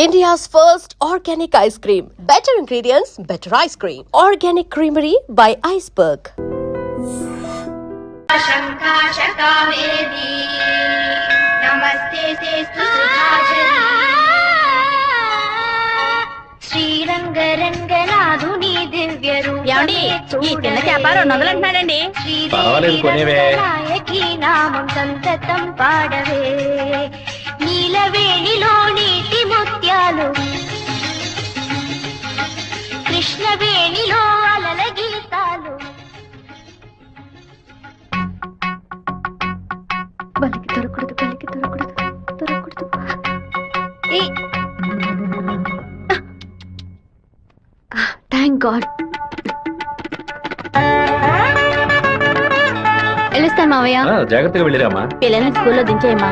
India's first organic ice cream. Better ingredients, better ice cream. Organic Creamery by Iceberg. शङ्काशकावेदी नमस्ते तेस्तु सुभाषिणी శ్రీరంగరంగనాథుని దివ్య రూపమే ఈ చిన్న వ్యాపారం నదులంటున్నాడండి. నాయకి నామం సంతతం పాడవే నీలవేణిలో నీటి ముత్యాలు కృష్ణవేణిలో అలల గీతాలు బలికి దొరకూడదు, బలికి దొరకూడదు, దొరకూడదు. Thank God. వెళ్ళొస్తాను మావయ్య. జాగ్రత్తగా వెళ్ళిరామా. పిల్లల్ని స్కూల్లో దించేయమ్మా.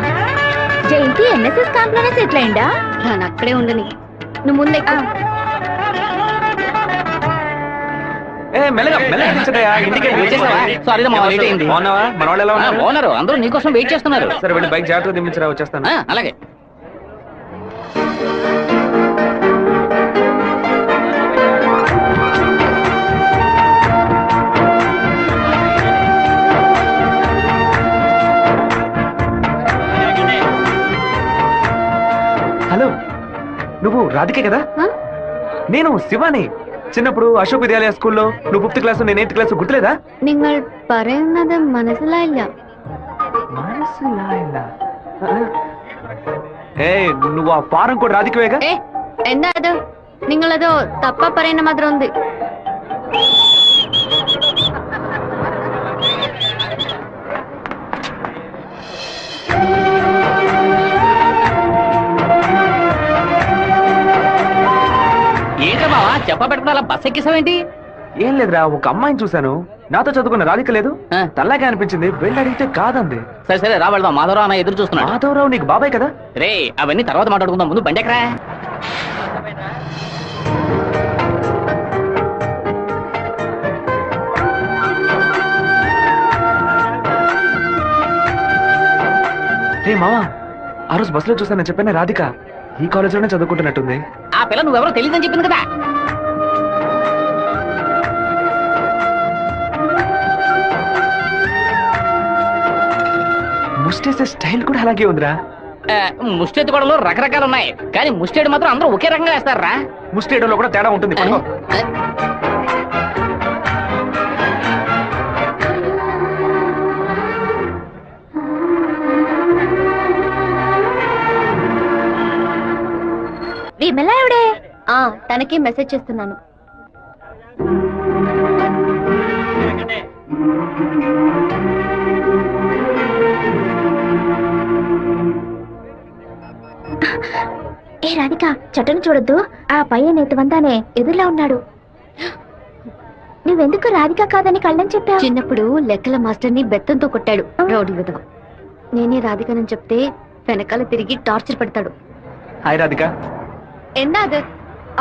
జయంతి ఎన్ఎస్ఎస్ క్యాంప్ లోనే సెటిల్ అయిందా? రాను అక్కడే ఉండని. నువ్వు ముందే అందరూ నీకోసం వెయిట్ చేస్తున్నారు. సరే వెళ్ళి బైక్ జాగ్రత్తగా దింపించరా, వచ్చేస్తాను. అలాగే. హలో, నువ్వు రాధికే కదా? నేను శివాని. చిన్నప్పుడు అశోక్ విద్యాలయ స్కూల్లో నువ్వు 5th క్లాస్ నేను 8th క్లాస్ గుర్తులేదా? നിങ്ങൾ പറയുന്നത് മനസ്സിലായില്ല. నువ్వు ఆ ఫారం కూడా రాధికవేగా? എന്താ അത്? നിങ്ങളതോ തപ്പ പറയുന്ന മാത്രം ഉണ്ട്. ఏంట్రా బావా చెప్ప పెట్టుకుని అలా బస్ ఎక్కిసావేంటి? ఏం లేదురా, ఒక అమ్మాయిని చూశాను, నాతో చదువుకున్న రాధిక లేదు, తల్లాగే అనిపించింది, వెళ్ళి అడిగితే కాదంది. సరే సరే రా వెళ్దాం. మాధవరావు అన్న ఎదురు చూస్తున్నాడు. మాధవరావు నీకు బాబాయ్ కదా? రే అవన్నీ తర్వాత మాట్లాడుకుందాం, ముందు బండి ఎక్కరా. రే మావా, ఆ రోజు బస్సులో చూసానని చెప్పాను రాధిక ఈ కాలేజ్ లోనే చదువుకుంటున్నట్టుంది. ఆ పిల్ల నువ్వెవరో తెలియదని చెప్పింది కదా. ముస్టేసే స్టైల్ కూడా అలాగే ఉందిరా. ముష్టెత్తు గొడవలు రకరకాలు ఉన్నాయి, కానీ ముష్టేడు మాత్రం అందరూ ఒకే రకంగా వేస్తారా? ముస్టేడోలో కూడా తేడా ఉంటుంది. విమల ఎవడే? తనకి మెసేజ్ చేస్తున్నాను. ఏ రాధిక, చట్టను చూడొద్దు. ఆ పయ్యన్ ఎత్తువంతానే ఎదురులా ఉన్నాడు. నువ్వెందుకు రాధిక కాదని కళ్ళని చెప్పావు? చిన్నప్పుడు లెక్కల మాస్టర్ ని బెత్తంతో కొట్టాడు రౌడీ విధవ. నేనే రాధికనని చెప్తే వెనకాల తిరిగి టార్చర్ పెడతాడు. హాయ్ రాధిక. എന്താ അത്?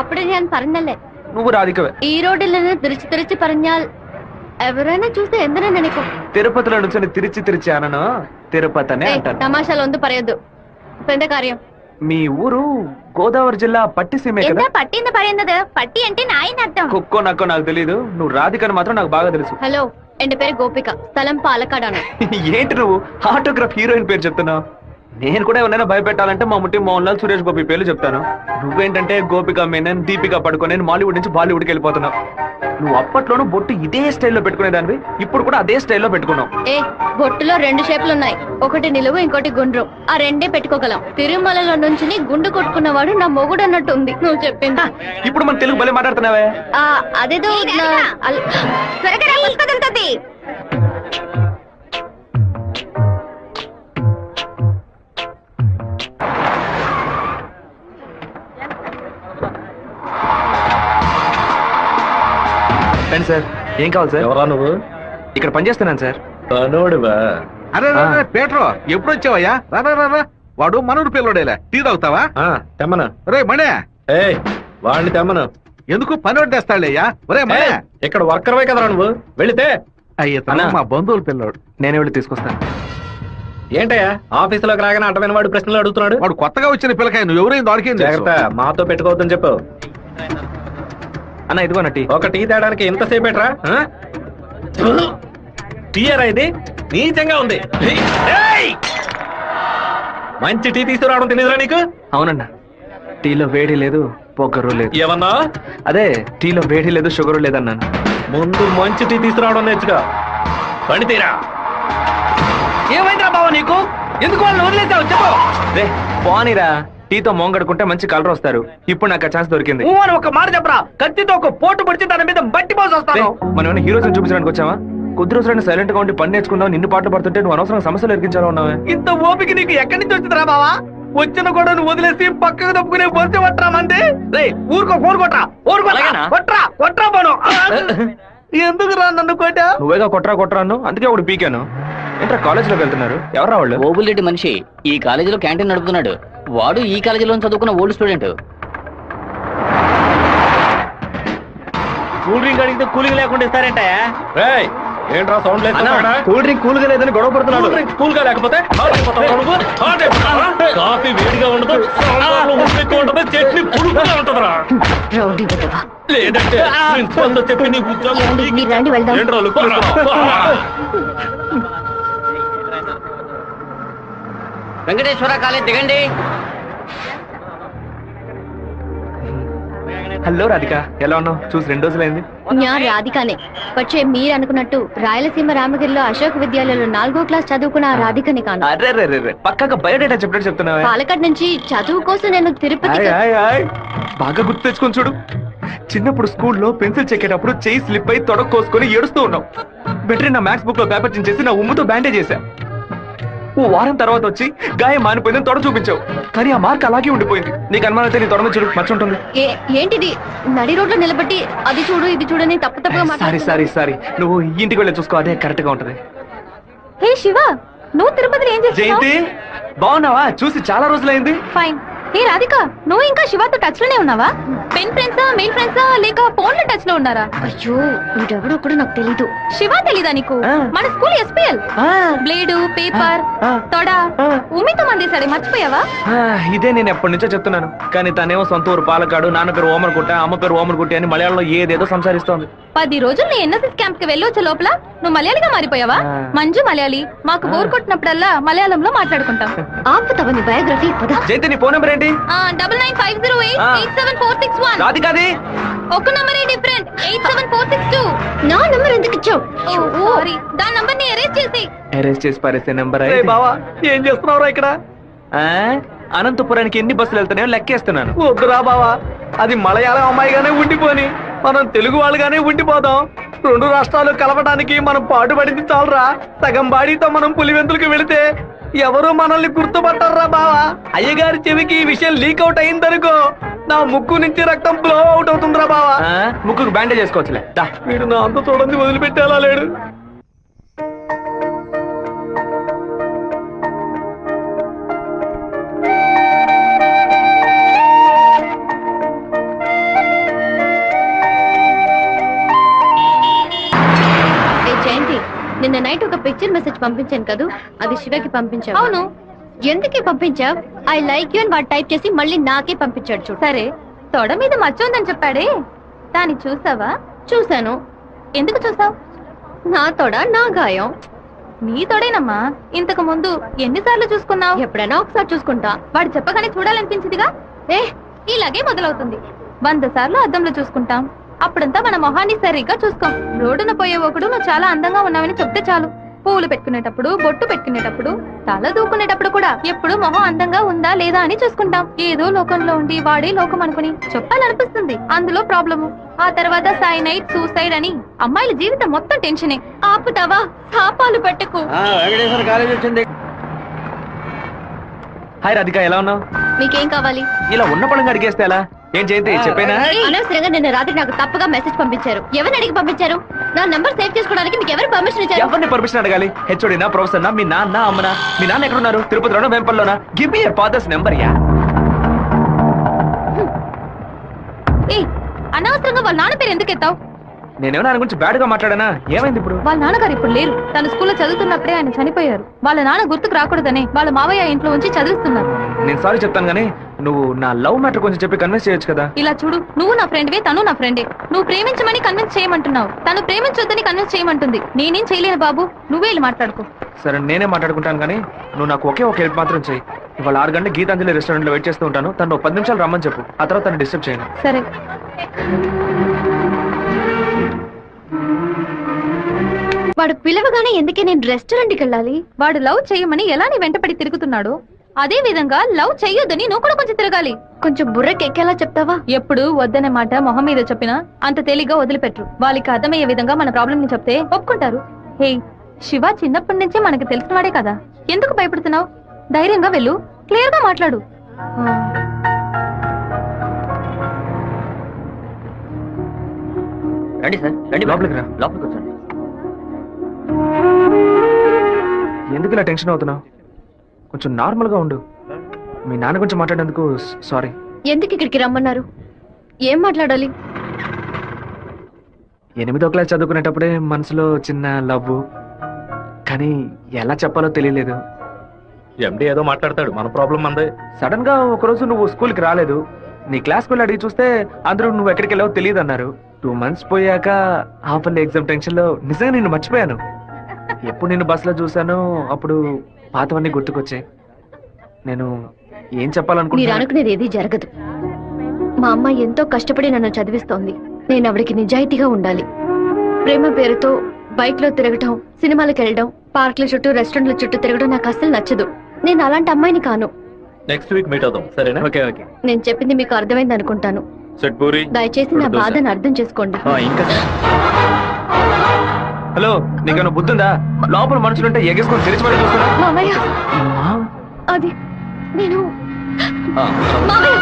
അപ്പഴേ ഞാൻ പറഞ്ഞല്ലേ నువ్వు రాధికవే. ఈ రోడ్డులను తిరిచి പറഞ്ഞാൽ ఎవరైనా చూస్తే ఎందనే నెనకు. తిరుపతిలో నుంచి తిరిచి అనను తిరుపతి అనే అంటాను. తమాషాలు ఒందు പറయొద్దు. ఎంత కార్యం? మీ ఊరు గోదావరి జిల్లా పట్టిసీమే కదా? పట్టింది പറയുന്നത് పట్టి అంటే నాయన అర్థం. కుక్కో నక్కో నాకు తెలియదు, నువ్వు రాధికని మాత్రం నాకు బాగా తెలుసు. హలో, ఎన్ పేరు గోపిక, స్థలం పాలకాడాను. ఏంటి నువ్వు ఆటోగ్రాఫ్ హీరోయిన్ పేరు చెప్తున్నావు? నేను కూడా ఎవరైనా భయపెట్టాలంటే మా ముట్టి మోహన్ లాల్, సురేష్ గోపి పేర్లు చెప్తాను. నువ్వేంటంటే గోపిక మేనన్, దీపిక పడుకొని మాలీవుడ్ నుంచి బాలీవుడ్కి వెళ్ళిపోతున్నావు. నువ్వు అప్పట్లోనూ బొట్టు ఇదే స్టైల్లో పెట్టుకునేదానివి, ఇప్పుడు కూడా అదే స్టైల్లో పెట్టుకున్నావు. బొట్టులో 2 షేపులు ఉన్నాయి, ఒకటి నిలువు, ఇంకోటి గుండ్రు. ఆ రెండే పెట్టుకోగలం. తిరుమలలో నుంచి గుండు కొట్టుకున్నవాడు నా మొగుడు అన్నట్టు ఉంది నువ్వు చెప్పింది. ఇప్పుడు మన తెలుగు భలే మాట్లాడుతున్నావే. అదేదో సార్, ఏం కావాలి సార్? ఎవరా నువ్వు? ఇక్కడ పనిచేస్తున్నాను సార్. పనోడివా? అరే పేట్రో, ఎప్పుడు వచ్చావయ్యా? రా, వాడు మనూరు పిల్లడేలే. టీ తాగుతావా? తెమ్మను. రే మణే, వాడిని తెమ్మను. ఎందుకు పని వడ్డేస్తాడయ్యా? ఒరే మణే, ఇక్కడ వర్కర్వే కదరా నువ్వు, వెళితే. అయ్యా మా బంధువుల పిల్లోడు. నేనే వెళ్ళి తీసుకొస్తాను. ఏంటయ్యా ఆఫీసులోకి రాగానే అడ్డమైన వాడు ప్రశ్నలు అడుగుతున్నాడు. వాడు కొత్తగా వచ్చిన పిల్లకాయ నువ్వు ఎవరైనా దాడికేం జాగ్రత్త, మాతో పెట్టుకోవద్దని చెప్పు. అన్న ఇదిగోన టీ. ఒక టీ తేడానికి ఎంతసేపు ఎట్రా? టీయరా ఇది? నీచంగా ఉంది. ఏయ్! మంచి టీ తీసుకురావడం తెలియదురా నీకు? అవునన్నా, టీలో వేడి లేదు, పొగరు లేదు. ఏమన్నా? అదే టీలో వేడి లేదు, షుగరు లేదన్నాను. ముందు మంచి టీ తీసుకురావడం నేర్చుకో. పండి తీరా. ఏమైందిరా బావ నీకు? ఎందుకు వాళ్ళని వదిలేసావు చెప్పు. రే పోనీరా, టీతో మోంగడుకుంటే మంచి కలర్ వస్తారు. ఇప్పుడు నాకు ఆ ఛాన్స్ దొరికింది. నువ్వు అని ఒక మాట చెప్పరా, కత్తితో ఒక పోటు పొడిచి దాని మీద బట్టి పోసి రే, వస్తాను. మనం ఏమైనా హీరోస్ చూపించడానికి వచ్చావా? కొద్ది రోజులైనా సైలెంట్ గా ఉండి పని నేర్చుకుందాం, నిన్ను పాటలు పడుతుంటే నువ్వు అనవసరం సమస్యలు ఎరిగించాలో ఉన్నావే. ఇంత ఓపిక నీకు ఎక్కడి నుంచి వచ్చిందిరా బావా? వచ్చిన కూడా నువ్వు వదిలేసి పక్కకు తప్పుకునే బొరిసి పట్టరా మంది. రే ఊరుకో, ఫోన్ కొట్రా, అలాగేనా? కొట్రా కొట్రా పోను. ఎందుకు రా నన్ను కొట్టా? నువ్వేగా కొట్రా కొట్రా అన్ను, అందుకే ఒకటి పీకాను. ఏంట్రా కాలేజీలోకి వెళ్తున్నారు? ఎవరా వాళ్ళు? ఓబుల్రెడ్డి మనిషి ఈ కాలేజీలో క్యాంటీన్ నడుపుతున్నాడు. వాడు ఈ కాలేజీలో చదువుకున్న ఓల్డ్ స్టూడెంట్. కూల్ డ్రింక్ అడిగితే కూలింగ్ లేకుండా ఇస్తారంట. రేయ్, ఏంట్రా సౌండ్ లేదు? కూల్ డ్రింక్ కూల్ గా లేదని గొడవ పడుతున్నాడు. కూల్ గా లేకపోతే హాట్ అయిపోతావా నువ్వు? హాట్ అయిపోతావా? కాఫీ వేడిగా ఉండదు, సాంబార్లో ఉప్పు ఎక్కువ ఉండదు, చట్నీ పులుపుగా ఉంటుందిరా. రౌడీ విధవా. లేదంటే ప్రిన్సిపల్తో చెప్పి నీ ఉద్యోగం ఏమండి, మీరు రండి వెళ్దాం. ఏంట్రా లుక్? వెంకటేశ్వర కాలేజ్ దిగండి. హలో రాధిక, ఎలా ఉన్నావు? చూసి 2 రోజులైంది. ഞാൻ రాధికానే. പക്ഷേ మీరు అనుకున్నట్టు రాయలసీమ రామగిరిలో అశోక్ విద్యాలయంలో 4వ క్లాస్ చదువుకున్న ఆ రాధికని కాను. అరే రే రే రే, పక్కగా బయోడేటా చెప్పినట్టు చెప్తున్నావా? పాలకాడ్ నుంచి చదువు కోసం నేను తిరుపతి. బాగా గుర్తు తెచ్చుకొని చూడు. చిన్నప్పుడు స్కూల్లో పెన్సిల్ చెక్కేటప్పుడు చెయ్యి స్లిప్ అయి తొడ కోసుకొని ఏడుస్తూ ఉన్నావు. బెటర్ నా మ్యాథ్స్ బుక్ లో పేపర్ చించేసి నా ఉమ్ముతో బ్యాండేజ్ చేశా. ఓ వారం తర్వాత వచ్చి గాయం మానిపోయిందని తొడ చూపించావు, కానీ ఆ మార్క్ అలాగే ఉండిపోయింది. నీకు అనుమానం అయితే నీ తొడ మీద చూడు, మచ్చ ఉంటుంది. ఏంటిది? నడి రోడ్లో నిలబెట్టి అది చూడు ఇది చూడని తప్పు తప్పుగా సారీ మాట్లాడుతున్నావు. సారీ సారీ, నువ్వు ఇంటికి వెళ్ళి చూసుకో, అదే కరెక్ట్ గా ఉంటది. హే శివ, నువ్వు తిరుపతిలో ఏం చేస్తున్నావు? జయంతి బాగున్నావా? చూసి చాలా రోజులైంది. ఫైన్. హే రాధిక, నువ్వు ఇంకా శివతో టచ్ లోనే ఉన్నావా? పెన్ ఫ్రెండ్సా, మెయిల్ ఫ్రెండ్సా, లేక ఫోన్ లో టచ్ లో ఉన్నారా? అయ్యో, వీడెవడో కూడా నాకు తెలీదు. శివ తెలీదా నీకు? మన స్కూల్ ఎస్పీఎల్ బ్లేడు, పేపర్, తొడ ఉమ్మితో మందేశాడు, మర్చిపోయావా? ఇదే నేను ఎప్పటి నుంచో చెప్తున్నాను, కానీ తనేమో సొంత ఊరు పాలకాడు, నాన్న పేరు ఓమర్గుట్ట, అమ్మ పేరు ఓమర్గుట్టి అని మలయాళంలో ఏదేదో సంసారిస్తోంది. 10 రోజులు నీ ఎన్ఎస్ఎస్ క్యాంప్ కి వెళ్ళొచ్చే లోపల నువ్వు మలయాళిగా మారిపోయావా? మంజు మలయాళి. మాకు బోర్ కొట్టినప్పుడల్లా మలయాళంలో మాట్లాడుకుంటాం. ఆపుతావా నీ బయోగ్రఫీ? జయంతి, నీ ఫోన్ నెంబర్ ఏంటి? 9950887461. రాధికాది ఒక నంబరే డిఫరెంట్, 87462. నా నంబర్ ఎందుకు ఇచ్చావు? సారీ, దాని నంబర్ ని ఎరేజ్ చేసి. అరెస్ట్ చేసి పారేసే నెంబర్. బావా ఏం చేస్తున్నావురా ఇక్కడ? అనంతపురానికి ఎన్ని బస్సులు వెళ్తున్నాయో లెక్కేస్తున్నాను. వద్దురా బావా, అది మలయాళం అమ్మాయిగానే ఉండిపోని, మనం తెలుగు వాళ్ళుగానే ఉండిపోదాం. 2 రాష్ట్రాలు కలపడానికి మనం పాటుపడింది చాలరా. సగం బాడీతో మనం పులివెందులకు వెళితే ఎవరు మనల్ని గుర్తుపట్టారా బావా. అయ్యగారి చెవికి ఈ విషయం లీక్ అవుట్ అయిందనుకో, నా ముక్కు నుంచి రక్తం ఫ్లో అవుట్ అవుతుందిరా బావా. ముక్కుకు బ్యాండేజ్ చేసుకోవచ్చులే. వీడు నా అంత చూడండి వదిలిపెట్టేలా లేడు. జయంతి, నిన్న నైట్ ఒక పిక్చర్ మెసేజ్ పంపించాను కదా, అది శివకి పంపించావు. అవును. ఎందుకే పంపించావు? ఐ లైక్ యూ అని వాడు టైప్ చేసి మళ్ళీ నాకే పంపించాడు చూడు. సరే, తొడ మీద మచ్చ ఉందని చెప్పాడే, దాన్ని చూసావా? చూశాను. ఎందుకు చూసావు? నా తొడ నా గాయం. నీ తొడేనమ్మా. ఇంతకు ముందు ఎన్నిసార్లు చూసుకున్నావు? ఎప్పుడైనా ఒకసారి చూసుకుంటా. వాడు చెప్పగానే చూడాలనిపించిందిగా. ఇలాగే మొదలవుతుంది. 100 సార్లు అద్దంలో చూసుకుంటాం, అప్పుడంతా మన మొహాన్ని సరిగ్గా చూసుకోం. రోడ్డున పోయే ఒకడు నువ్వు చాలా అందంగా ఉన్నావని చెప్తే చాలు. పూలు పెట్టుకునేటప్పుడు, బొట్టు పెట్టుకునేటప్పుడు, తల దూకునేటప్పుడు కూడా ఎప్పుడు మొహం అందంగా ఉందా లేదా అని చూసుకుంటాం. ఏదో లోకంలో ఉండి వాడే లోకం అనుకుని చెప్పాలనిపిస్తుంది. అందులో ప్రాబ్లము. ఆ తర్వాత సైనైడ్, సూసైడ్ అని అమ్మాయిల జీవితం మొత్తం టెన్షనే. ఆపుతావా? శాపాలు పెట్టకు. వెంకటేశ్వర కాలేజ్ వచ్చింది. హాయ్ రాధిక, ఎలా ఉన్నావు? మీకేం కావాలి? ఇలా ఉన్న పడంగా అడిగేస్తే ఎలా? ఏం జయంతి చెప్పేనా? అనవసరంగా నిన్న రాత్రి నాకు తప్పుగా మెసేజ్ పంపించారు. ఎవరిని అడిగి పంపించారు? నా నంబర్ సేవ్ చేసుకోవడానికి మీకు ఎవరు పర్మిషన్ ఇచ్చారు? ఎవరిని పర్మిషన్ అడగాలి? హెచ్ఓడినా, ప్రొఫెసర్నా, మీ నాన్న, అమ్మనా? మీ నాన్న ఎక్కడున్నారు? తిరుపతిలోనా, వేంపల్లోనా? Give me your father's number. Yeah అనవసరంగా వాళ్ళ నాన్న పేరు ఎందుకు ఎత్తావు? నేనేమో ఆయన గురించి బ్యాడ్ గా మాట్లాడానా? ఏమైంది ఇప్పుడు? వాళ్ళ నాన్నగారు ఇప్పుడు లేరు. తన స్కూల్లో చదువుతున్నప్పుడే ఆయన చనిపోయారు. వాళ్ళ నాన్న గుర్తుకు రాకూడదనే వాళ్ళ మావయ్య ఇంట్లో ఉంచి చదివిస్తున్నారు. నేను సారీ చెప్తాను కానీ నువ్వు నా లవ్ మ్యాటర్ కొంచెం చెప్పి కన్విన్స్ చేయొచ్చు కదా. ఇలా చూడు, నువ్వు నా ఫ్రెండ్వే, తను నా ఫ్రెండే. నువ్వు ప్రేమించమని కన్విన్స్ చేయమంటున్నావు, తను ప్రేమించొద్దని కన్విన్స్ చేయమంటుంది. నేనేం చేయలేను బాబు, నువ్వే వెళ్ళి మాట్లాడుకో. సరే నేనే మాట్లాడుకుంటాను కానీ నువ్వు నాకు ఒకే ఒక హెల్ప్ మాత్రం చేయి. ఇవాళ 6 గంటల గీతాంజలి రెస్టారెంట్ లో వెయిట్ చేస్తూ ఉంటాను. తను 10 నిమిషాలు రమ్మని చెప్పు. ఆ తర్వాత తను డిస్టర్బ్ చేయను. సరే. వాడు పిలవగానే ఎందుకే నేను రెస్టారెంట్కి వెళ్ళాలి? వాడు లవ్ చేయమని ఎలా నీ వెంటపడి తిరుగుతున్నాడు, అదే విధంగా లవ్ చెయ్యొద్దని నువ్వు కూడా కొంచెం తిరగాలి. కొంచెం బుర్రకి ఎక్కేలా చెప్తావా? ఎప్పుడు వద్దనే మాట మొహం మీద చెప్పినా అంత తేలిగ్గా వదిలిపెట్టరు. వాళ్ళకి అర్థమయ్యే విధంగా మన ప్రాబ్లం ని చెప్తే ఒప్పుకుంటారు. హే శివ చిన్నప్పటి నుంచే మనకి తెలిసినవాడే కదా, ఎందుకు భయపడుతున్నావు? ధైర్యంగా వెళ్ళు, క్లియర్ గా మాట్లాడు. రండి సార్, రండి. లోపలికి రా. లోపలికి వచ్చండి. ఎందుకు ఇలా టెన్షన్ అవుతున్నావు? కొంచెం నార్మల్ గా ఉండు. మీ నాన్న గురించి మాట్లాడేందుకు సారీ. ఎందుకు ఇక్కడికి రమ్మన్నారు? ఏం మాట్లాడాలి? 8వ క్లాస్ చదువుకునేటప్పుడే మనసులో చిన్న లవ్, కానీ ఎలా చెప్పాలో తెలియలేదు. ఎండి ఏదో మాట్లాడతాడు, మన ప్రాబ్లం మందే. సడన్ గా ఒకరోజు నువ్వు స్కూల్కి రాలేదు. నీ క్లాస్ వెళ్ళి అడిగి చూస్తే అందరూ నువ్వు ఎక్కడికి వెళ్ళావో తెలియదు అన్నారు. 2 months పోయాక హాఫర్లీ ఎగ్జామ్ టెన్షన్ లో నిజంగా నిన్ను మర్చిపోయాను. ఎప్పుడు నిన్ను బస్సులో చూసానో అప్పుడు పాతవన్నీ గుర్తుకొచ్చాయి. నేను ఏం మీరు చెప్పాలనుకుంటున్నా? అనుకునేది ఏది జరగదు. మా అమ్మ ఎంతో కష్టపడి నన్ను చదివిస్తోంది. నేను ఆవిడకి నిజాయితీగా ఉండాలి. ప్రేమ పేరుతో బైక్ లో తిరగటం, సినిమాలకు వెళ్ళడం, పార్కుల చుట్టూ రెస్టారెంట్ల చుట్టూ తిరగడం నాకు అస్సలు నచ్చదు. నేను అలాంటి అమ్మాయిని కాను. నెక్స్ట్ వీక్ మీట్ అవుదాం, సరేనా? Okay okay. నేను చెప్పింది మీకు అర్థమైంది అనుకుంటాను. సెట్ పూరి. దయచేసి నా బాధను అర్థం చేసుకోండి. ఇంకా హలో, నీకేమైనా బుద్ధుందా? లోపల మనుషులుంటే ఎగేసుకొని తెరిచి మరీ చూస్తున్నా. మామయ్య, అది నేను మామయ్య.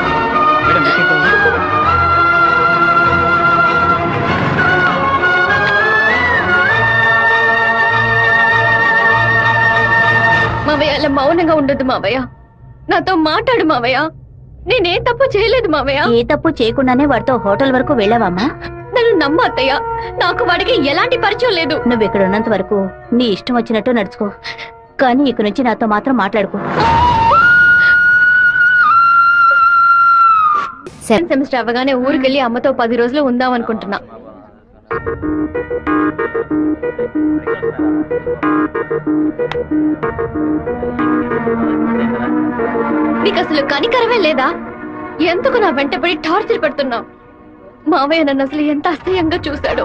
మావయ్య అలా మౌనంగా ఉండొద్దు మావయ్య, నాతో మాట్లాడు మావయ్య. నేనే తప్పు చేయలేదు మావయ్య. ఏ తప్పు చేయకుండానే వాడితో హోటల్ వరకు వెళ్ళావమ్మా? నన్ను నమ్మ అత్తయ్య, నాకు వాడికి ఎలాంటి పరిచయం లేదు. నువ్వు ఇక్కడ ఉన్నంత వరకు నీ ఇష్టం వచ్చినట్టు నడుచుకో, కానీ ఇక నుంచి నాతో మాత్రం మాట్లాడుకో. సెకండ్ సెమిస్టర్ అవ్వగానే ఊరికెళ్ళి అమ్మతో 10 రోజులు ఉందాం అనుకుంటున్నా. నీకు అసలు కనికరమే లేదా? ఎందుకు నా వెంటపడి టార్చర్ పెడుతున్నావు? మావయ్య నన్ను అసలు ఎంత అసహ్యంగా చూశాడో.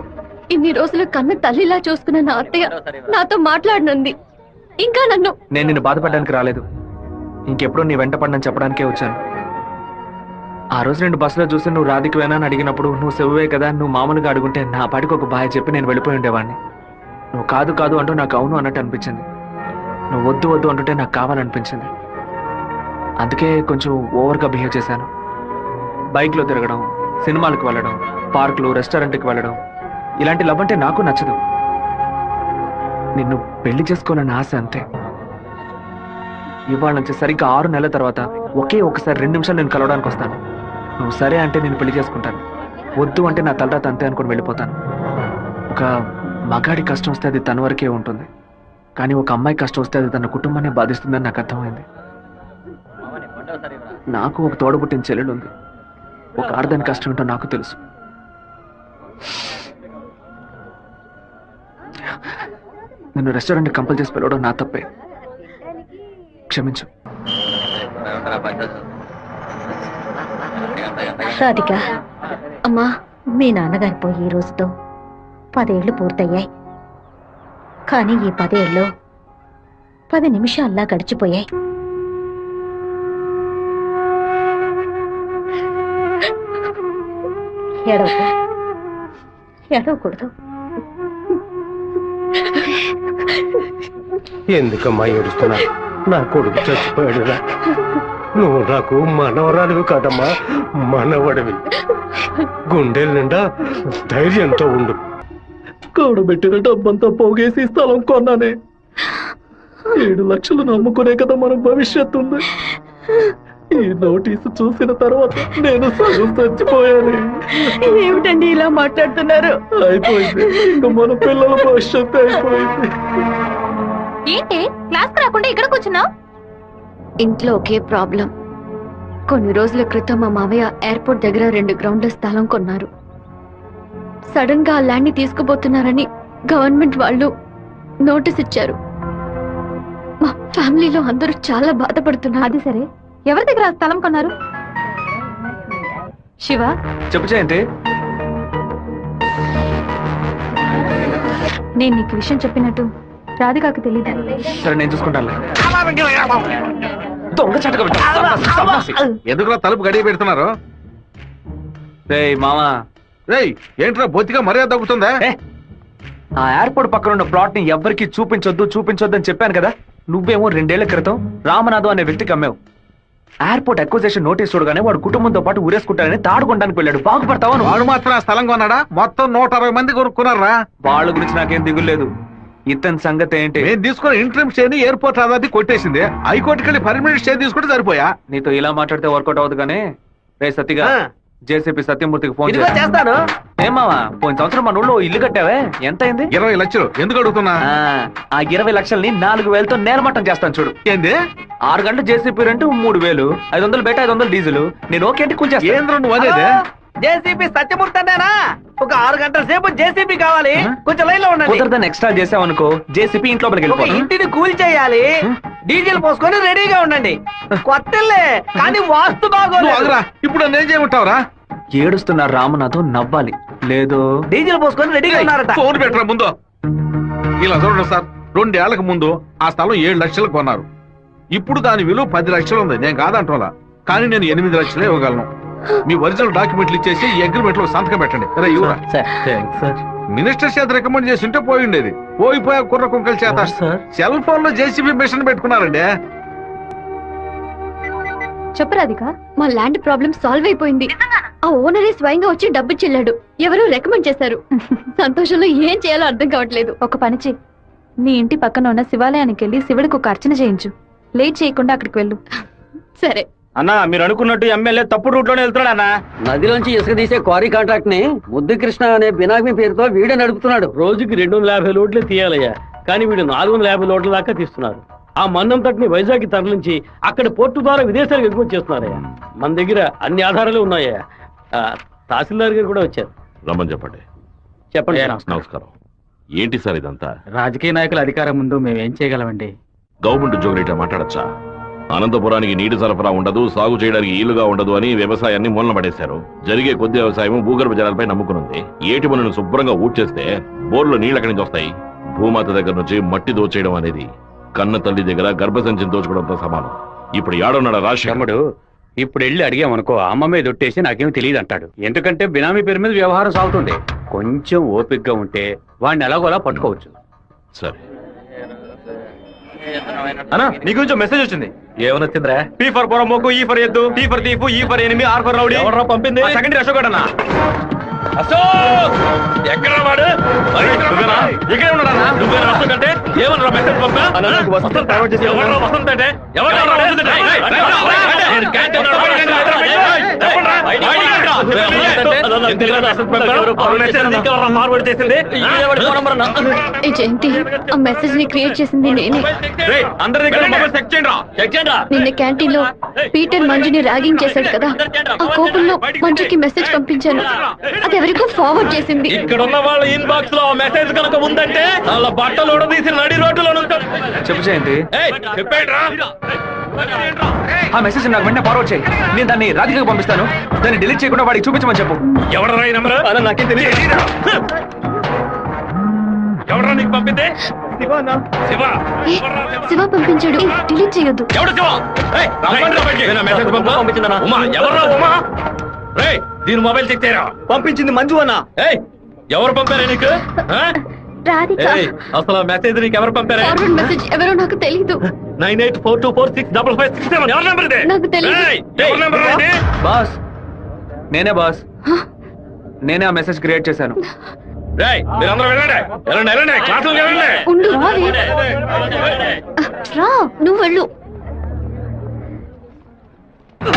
ఇన్ని రోజులు కన్న తల్లిలా చూసుకున్న నా అత్తయ్య నాతో మాట్లాడనుంది. ఇంకా నన్ను నేను నిన్ను బాధపడడానికి రాలేదు. ఇంకెప్పుడు నీ వెంట పడనని చెప్పడానికే వచ్చాను. ఆ రోజు నేను బస్సులో చూసి నువ్వు రాధికి వేనా అని అడిగినప్పుడు నువ్వు సెవ్వే కదా, నువ్వు మామూలుగా అడుగుంటే నా పాటికి ఒక బాయ్ చెప్పి నేను వెళ్ళిపోయి ఉండేవాడిని. నువ్వు కాదు కాదు అంటూ నాకు అవును అన్నట్టు అనిపించింది. నువ్వు వద్దు వద్దు అంటుంటే నాకు కావాలనిపించింది. అందుకే కొంచెం ఓవర్గా బిహేవ్ చేశాను. బైక్లో తిరగడం, సినిమాలకు వెళ్ళడం, పార్కులు, రెస్టారెంట్కి వెళ్ళడం, ఇలాంటి లవ్ అంటే నాకు నచ్చదు. నిన్ను పెళ్లి చేసుకోవాలని ఆశ అంతే. ఇవాళ నుంచి సరిగ్గా 6 నెలల తర్వాత ఒకే ఒకసారి 2 నిమిషాలు నేను కలవడానికి వస్తాను. నువ్వు సరే అంటే నేను పెళ్లి చేసుకుంటాను, వద్దు అంటే నా తలరాత అంతే అనుకుని వెళ్ళిపోతాను. ఒక మగాడి కష్టం వస్తే అది తన వరకే ఉంటుంది, కానీ ఒక అమ్మాయి కష్టం వస్తే అది తన కుటుంబాన్ని బాధిస్తుందని నాకు అర్థమైంది. నాకు ఒక తోడబుట్టిన చెల్లెలు ఉంది. ఒక ఆడదాని కష్టం ఏంటో నాకు తెలుసు. నిన్ను రెస్టారెంట్ కంపల్ చేసి పిలవడం నా తప్పే, క్షమించు. రాధిక, అమ్మా, మీ నాన్నగారు పోయి ఈ రోజుతో 10 ఏళ్లు పూర్తయ్యాయి. కానీ ఈ 10 ఏళ్ళు 10 నిమిషాల్లా గడిచిపోయాయి. ఏడవకూడదు. ఎందుకమ్మా ఏడుస్తున్నా? నా కొడుకు చచ్చిపోయాడురా. నువ్వు నాకు మనవరాలివి కాదమ్మా, మనవడివి. గుండెల నిండా ధైర్యంతో ఉండు. కూడబెట్టిన డబ్బంతా పోగేసి స్థలం కొన్నానే. 7 లక్షలు నమ్ముకునే కదా మన భవిష్యత్తు ఉంది. ఈ నోటీసు చూసిన తర్వాత నేను సగం చచ్చిపోయాను. ఏమిటండి ఇలా మాట్లాడుతున్నారు? అయిపోయింది, ఇంకా మన పిల్లల భవిష్యత్తు అయిపోయింది. ఏంటి క్లాస్ రాకుండా ఇక్కడ కూర్చున్నావు? ఇంట్లో ఒకే ప్రాబ్లం. కొన్ని రోజుల క్రితం మా మావయ్య ఎయిర్పోర్ట్ దగ్గర 2 గ్రౌండ్ల స్థలం కొన్నారు. సడన్ గా ఆ ల్యాండ్ ని తీసుకుపోతున్నారని గవర్నమెంట్ వాళ్ళు నోటీస్ ఇచ్చారు. మా ఫ్యామిలీలో అందరూ చాలా బాధపడుతున్నారు. అది సరే, ఎవరి దగ్గర ఆ స్థలం కొన్నారు? శివ, చెప్పు జయంతి. నేను నీకు విషయం చెప్పినట్టు రాధికాకు తెలియదు. సరే నేను చూసుకుంటాను. దొంగ చటక ఎందుకురా తలుపు గడియ పెడుతున్నారు? రేయ్ మామా, రేయ్ ఏంట్రా బొత్తిగా మర్యాద తగ్గుతుందా? ఆ ఎయిర్పోర్ట్ పక్కన ఉన్న ప్లాట్ ని ఎవ్వరికి చూపించొద్దు అని చెప్పాను కదా. నువ్వేమో 2 ఏళ్ల క్రితం రామనాథం అనే వ్యక్తికి అమ్మావు. ఎయిర్పోర్ట్ అక్విజిషన్ నోటీస్ చూడగానే వాడు కుటుంబంతో పాటు ఊరేసుకుంటారని తాడుకోవడానికి వెళ్ళాడు. బాగుపడతావా? వాడు మాత్రం ఆ స్థలం కొన్నాడా? మొత్తం 160 మంది కొనుక్కున్నారా? వాళ్ళ గురించి నాకేం దిగులేదు. ఇతని సంగతి ఏంటి? నేను తీసుకున్న ఇంట్రీమ్ స్టే ని ఎయిర్పోర్ట్ అథారిటీ కొట్టేసింది. హైకోర్టుకి వెళ్ళి పర్మనెంట్ స్టే తీసుకుంటే సరిపోయా. నీతో ఇలా మాట్లాడితే వర్కౌట్ అవ్వదు. కానీ రే సత్తిగా, జేసీపీ సత్యమూర్తికి ఫోన్ చేస్తాను. ఏం మావా, పోయిన సంవత్సరం మన ఊళ్ళో ఇల్లు కట్టావే, ఎంత అయింది? 20 లక్షలు. ఎందుకు అడుగుతున్నా? ఆ 20 లక్షల్ని 4,000తో నేలమట్టం చేస్తాను చూడు. ఏంది? 6 గంటలు జేసీపీ రెంట్ 3,000, 500 బయట 500 డీజిల్. నేను ఓకే అంటే కొంచెం ఏంద్ర నువ్వు అనేది? జేసీబీ సత్యమూర్తి అన్నానా? ఒక 6 గంటల సేపు జేసీబీ కావాలి. కొంచెం లైన్ లో ఉండండి. కుదరదని ఎక్స్ట్రా చేసావనుకో జేసీపీ ఇంట్లో ఒక వెళ్ళిపోయి ఇంటిని కూల్ చేయాలి. డీజిల్ పోసుకొని రెడీగా ఉండండి. కొత్తలే కానీ వాస్తు నువ్వు బాగోలేదు. ఆగురా. ఇప్పుడు నేను చేయమంటావురా? ఏడుస్తున్న రామనాథం నవ్వాలి. లేదు డీజిల్ పోసుకొని రెడీగా ఉన్నారట. ఫోన్ పెట్టరా ముందు. ఇలా చూడండి సార్, 2 ఏళ్లకు ముందు ఆ స్థలం 7 లక్షలు కొన్నారు. ఇప్పుడు దాని విలువ 10 లక్షలు ఉంది. నేను కాదంటోలా, కానీ నేను 8 లక్షలే ఇవ్వగలను. మీ ఒరిజినల్ డాక్యుమెంట్లు ఇచ్చేసి ఈ అగ్రిమెంట్ లో సంతకం పెట్టండి. మినిస్టర్ చేత రికమెండ్ చేసి ఉంటే పోయి ఉండేది. పోయిపోయా కుర్ర కుంకల చేత సెల్ ఫోన్ లో జేసీబీ మిషన్ పెట్టుకున్నారండి. చెప్పు రాధిక, మా ల్యాండ్ ప్రాబ్లం సాల్వ్ అయిపోయింది. ఆ ఓనరే స్వయంగా వచ్చి డబ్బు చెల్లాడు. ఎవరు రికమెండ్ చేశారు. సంతోషంలో ఏం చేయాలో అర్థం కావట్లేదు. ఒక పని చెయ్యి, నీ ఇంటి పక్కన ఉన్న శివాలయానికి వెళ్ళి శివుడికి ఒక అర్చన చేయించు. లేట్ చేయకుండా అక్కడికి వెళ్ళు. సరే అన్నా, మీరు అనుకున్నట్టు ఎమ్మెల్యే తప్పుడు రూట్ లోనే వెళ్తున్నాడు అన్న. నదిలోంచి ఇసుక తీసే క్వారీ కాంట్రాక్ట్ ని ముద్దు కృష్ణ అనే బినామీ పేరుతో వీడే నడుపుతున్నాడు. రోజుకి 250 లోడ్లే తీయాలయ్యా, కానీ వీడు 450 లోడ్ల దాకా తీస్తున్నారు. ఆ మన్నం తట్టుని వైజాగ్ తరలించి అక్కడ పోర్టు ద్వారా విదేశాలకు ఎగుమతి చేస్తున్నారయ్యా. మన దగ్గర అన్ని ఆధారాలు ఉన్నాయా. తహసీల్దార్ గారు కూడా వచ్చారు. రమ్మని చెప్పండి. చెప్పండి. నమస్కారం. ఏంటి సార్ ఇదంతా? రాజకీయ నాయకుల అధికారం ముందు మేము ఏం చేయగలమండి? గవర్నమెంట్ ఉద్యోగులు ఇట్లా మాట్లాడచ్చా? అనంతపురానికి నీటి సరఫరా ఉండదు, సాగు చేయడానికి ఈలుగా ఉండదు అని వ్యవసాయాన్ని మూలన పడేశారు. జరిగే కొద్ది వ్యవసాయం భూగర్భ జలాలపై నమ్ముకునుంది. ఏటి పనులను శుభ్రంగా ఊడ్చేస్తే బోర్లో నీళ్ళు ఎక్కడి నుంచి వస్తాయి? భూమాత దగ్గర నుంచి మట్టి దోచేయడం అనేది కన్న తల్లి దగ్గర గర్భసంచిని దోచుకోవడంతో సమానం. ఇప్పుడు ఏడున్నాడు రాజశేఖరుడు. ఇప్పుడు వెళ్ళి అడిగామనుకో అమ్మ మీద ఒట్టేసి నాకేమీ తెలియదు అంటాడు. ఎందుకంటే బినామీ పేరు మీద వ్యవహారం సాగుతుంది. కొంచెం ఓపికగా ఉంటే వాడిని ఎలాగోలా పట్టుకోవచ్చు. సరే అన్నా, నీ గురించి మెసేజ్ వచ్చింది. ఏమనొచ్చిందిరా? పీ ఫర్ పొరమోకు, ఈ ఫర్ ఎద్దు, టీ ఫర్ తీపు, E for enemy, R for rowdy. ఎవరు పంపింది? సెకండరీ అశోక్ అన్న. అశోక్ ఎక్కడ వాడు? ఇక్కడే ఉన్నాడా? నువ్వేనా అశోక్ అంటే? ఏమన్నా మెసేజ్ పంపా? ఎవరు వసంత్ అంటే? ఎవరు ఫార్వర్డ్ చేసింది? జయంతి, ఆ మెసేజ్ ని క్రియేట్ చేసింది నేనే. అందరి దగ్గర మొబైల్ చెక్ చేయండి. నిన్న క్యాంటీన్ లో పీటర్ మంజుని ర్యాగింగ్ చేశాడు కదా, ఆ కోపంలో మంజుకి మెసేజ్ పంపించాను. అది ఎవరికో ఫార్వర్డ్ చేసింది. ఇక్కడ ఉన్న వాళ్ళ ఇన్బాక్స్ లో మెసేజ్ కనుక ఉందంటే వాళ్ళ బట్టలు ఉడదీసి నడి రోడ్డులో చెప్పు జయంతి. చెప్పేట్రా. ఆ మెసేజ్ నాకు వెంటనే ఫార్వర్డ్ చేయి. నేను దాన్ని రాధికకు పంపిస్తాను. దాన్ని డిలీట్ చేయకుండా వాడికి చూపించమని చెప్పు. ఎవడరా ఈ నెంబర్? నాకేం తెలియదు. ఎవడరా నీకు పంపింది? శివ. శివ పంపించాడు. డిలీట్ చేయొద్దు. ఎవడు శివ? మెసేజ్ పంపించిందన్నా. ఉమా, ఎవర్రా ఉమా? రేయ్, దీని మొబైల్ చెక్ చేయరా. పంపించింది మంజు అన్న. ఎవరు పంపారా నీకు? రాధిక. అసలు మెసేజ్ నీకు ఎవరు పంపారా? ఫార్వర్డ్ మెసేజ్ ఎవరో నాకు తెలీదు. 9842465567. ఎవరి నెంబర్ ఇది? నాకు తెలీదు. ఎవరి నెంబర్ ఇది? బాస్, నేనే బాస్. నేనే ఆ మెసేజ్ క్రియేట్ చేశాను. రేయ్, మీరందరూ వెళ్ళండి. వెళ్ళండి క్లాసులకు వెళ్ళండి. ఉండు, రా, నువ్వు వెళ్ళు. నేను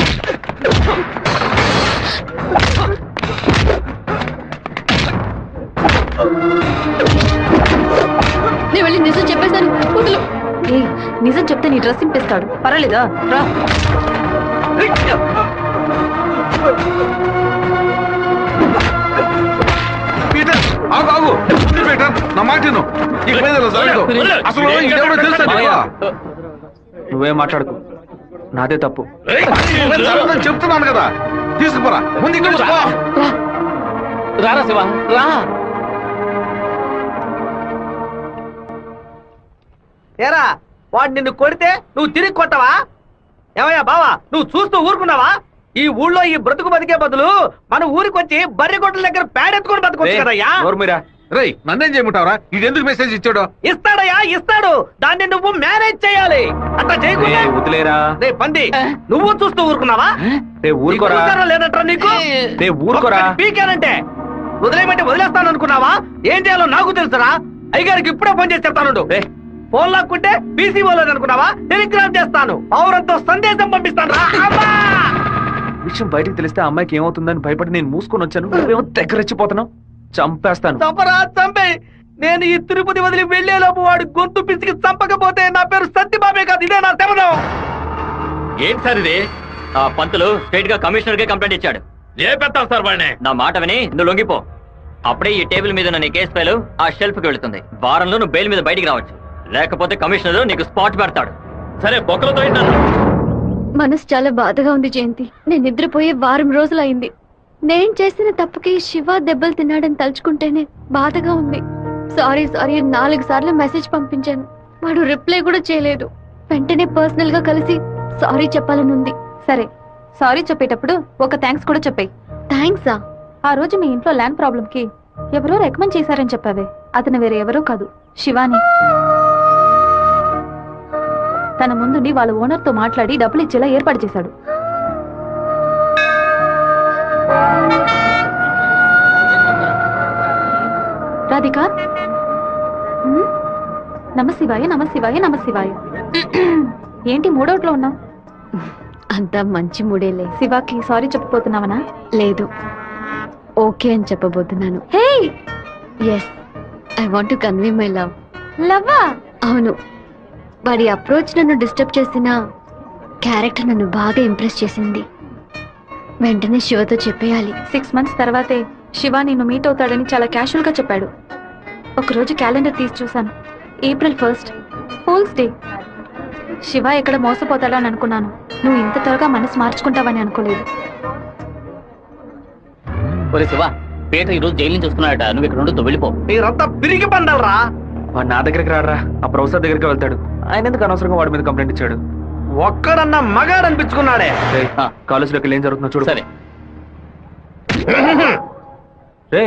వెళ్ళి నిజం చెప్పేశాను, వదులు. నిజం చెప్తే నీ డ్రెస్ చింపేస్తాడు. పర్వాలేదా? రా. పీటర్ ఆగు ఆగు పీటర్ నా మాట విను. నీకు మీద జరగదు. అసలు ఇదెవడో తెలుసా నీకు? నువ్వేం మాట్లాడుకో, నాదే తప్పు. జరగదని చెప్తున్నాను కదా. తీసుకుపోరా ముందు ఇక్కడ నుంచి పో. రారా శివ రా. ఏరా వాడు నిన్ను కొడితే నువ్వు తిరిగి కొట్టవా? ఏమయ్యా బావా, నువ్వు చూస్తూ ఊరుకున్నావా? ఈ ఊళ్ళో ఈ బ్రతుకు బతికే బదులు మన ఊరికి వచ్చి బర్రె కొట్టల దగ్గర పేడెత్తుకొని బతకొచ్చు కదయ్యా. రేయ్ నన్నేం చేయమంటావరా? ఇది ఎందుకు మెసేజ్ ఇచ్చాడు? ఇస్తాడయ్యా ఇస్తాడు, దాన్ని నువ్వు మేనేజ్ చేయాలి. అట్లా చేయకుండా వదిలేరా. రే పంది, నువ్వు చూస్తూ ఊరుకున్నావా? ఊరుకోరా. లేదంటారా నీకు? ఊరుకోరా. పీకేనంటే వదిలేయమంటే వదిలేస్తాను అనుకున్నావా? ఏం చేయాలో నాకు తెలుసురా. అయ్యగారికి ఇప్పుడే ఫోన్ చేసి చెప్తాను. ఫోన్ లాక్కుంటే పీసీ పోలేదు అనుకున్నావా? టెలిగ్రామ్ చేస్తాను, పౌరంతో సందేశం పంపిస్తాను రా. విషయం బయటకు తెలిస్తే అమ్మాయికి ఏమవుతుందని భయపడి నేను మూసుకొని వచ్చాను. నువ్వేమో దగ్గరెచ్చిపోతున్నావు. చంపేస్తాను. చంపరా చంపే. నేను ఈ తిరుపతి వదిలి వెళ్లేలోపు వాడు గొంతు పిసికి చంపకపోతే నా పేరు సత్యబాబే కాదు, ఇదే నా శపథం. ఏంటి సార్ ఇది? ఆ పంతులు స్ట్రైట్ గా కమిషనర్ కే కంప్లైంట్ ఇచ్చాడు. ఏ పెడతాం సార్ వాడిని? నా మాట విని నువ్వు లొంగిపో. అప్పుడే ఈ టేబుల్ మీద ఉన్న నీ కేసు ఫైలు ఆ షెల్ఫ్ కి వెళుతుంది. వారంలో నువ్వు బెయిల్ మీద బయటికి రావచ్చు, లేకపోతే కమిషనర్ నీకు స్పాట్ పెడతాడు. సరే బొక్కలతో ఏంటన్నా? మనసు చాలా బాధగా ఉంది జయంతి. నేను నిద్రపోయే వారం రోజులైంది. నేను చేసిన తప్పుకి శివ దెబ్బలు తిన్నాడని తలుచుకుంటేనే బాధగా ఉంది. సారీ 4 సార్లు మెసేజ్ పంపించాను, వాడు రిప్లై కూడా చేయలేదు. వెంటనే పర్సనల్ గా కలిసి సారీ చెప్పాలనుంది. సరే, సారీ చెప్పేటప్పుడు ఒక థ్యాంక్స్ కూడా చెప్పాయి. థ్యాంక్సా? ఆ రోజు మీ ఇంట్లో ల్యాండ్ ప్రాబ్లం కి ఎవరో రికమెండ్ చేశారని చెప్పావే, అతను వేరే ఎవరో కాదు, శివాని. తన ముందుండి వాళ్ళ ఓనర్ తో మాట్లాడి డబ్బులు ఇచ్చేలా ఏర్పాటు చేశాడు. రాధిక, నమశివాయ నమశివాయ నమశివాయ. ఏంటి మూడౌట్లో ఉన్నావు? అంతా మంచి మూడేలే. శివాకి సారీ చెప్పబోతున్నావనా? లేదు, ఓకే అని చెప్పబోతున్నాను. Hey, yes, I want to convey my love. లవ్వా? అవును. వాడి అప్రోచ్ నన్ను డిస్టర్బ్ చేసిన క్యారెక్టర్ నన్ను బాగా ఇంప్రెస్ చేసింది. వెంటనే శివతో చెప్పేయాలి. 6 months తర్వాతే శివ నిన్ను మీట్ అవుతాడని చాలా క్యాషువల్ గా చెప్పాడు. ఒకరోజు క్యాలెండర్ తీసి చూశాను. April 1st, fools day. Shiva ఎక్కడ మోసపోతాడని అనుకున్నాను. నువ్వు ఇంత త్వరగా మనసు మార్చుకుంటావని అనుకోలేదు. ఒరే శివ, పీటర్ ఈ రోజు జైలు నుంచి వస్తున్నాడట, నువ్వు ఇక్కడ ఉండుతో వెళ్ళిపో. మీరంతా పిరిగి పండాలరా. వాడు నా దగ్గరికి రాడరా, ఆ ప్రొఫెసర్ దగ్గరికి వెళ్తాడు. ఆయన ఎందుకు అనవసరంగా వాడి మీద కంప్లైంట్ ఇచ్చాడు? ఒక్కడన్నా మగాడు అనిపించుకున్నాడే. కాలేజీలోకి ఏం జరుగుతుందో చూడు. సరే. రే,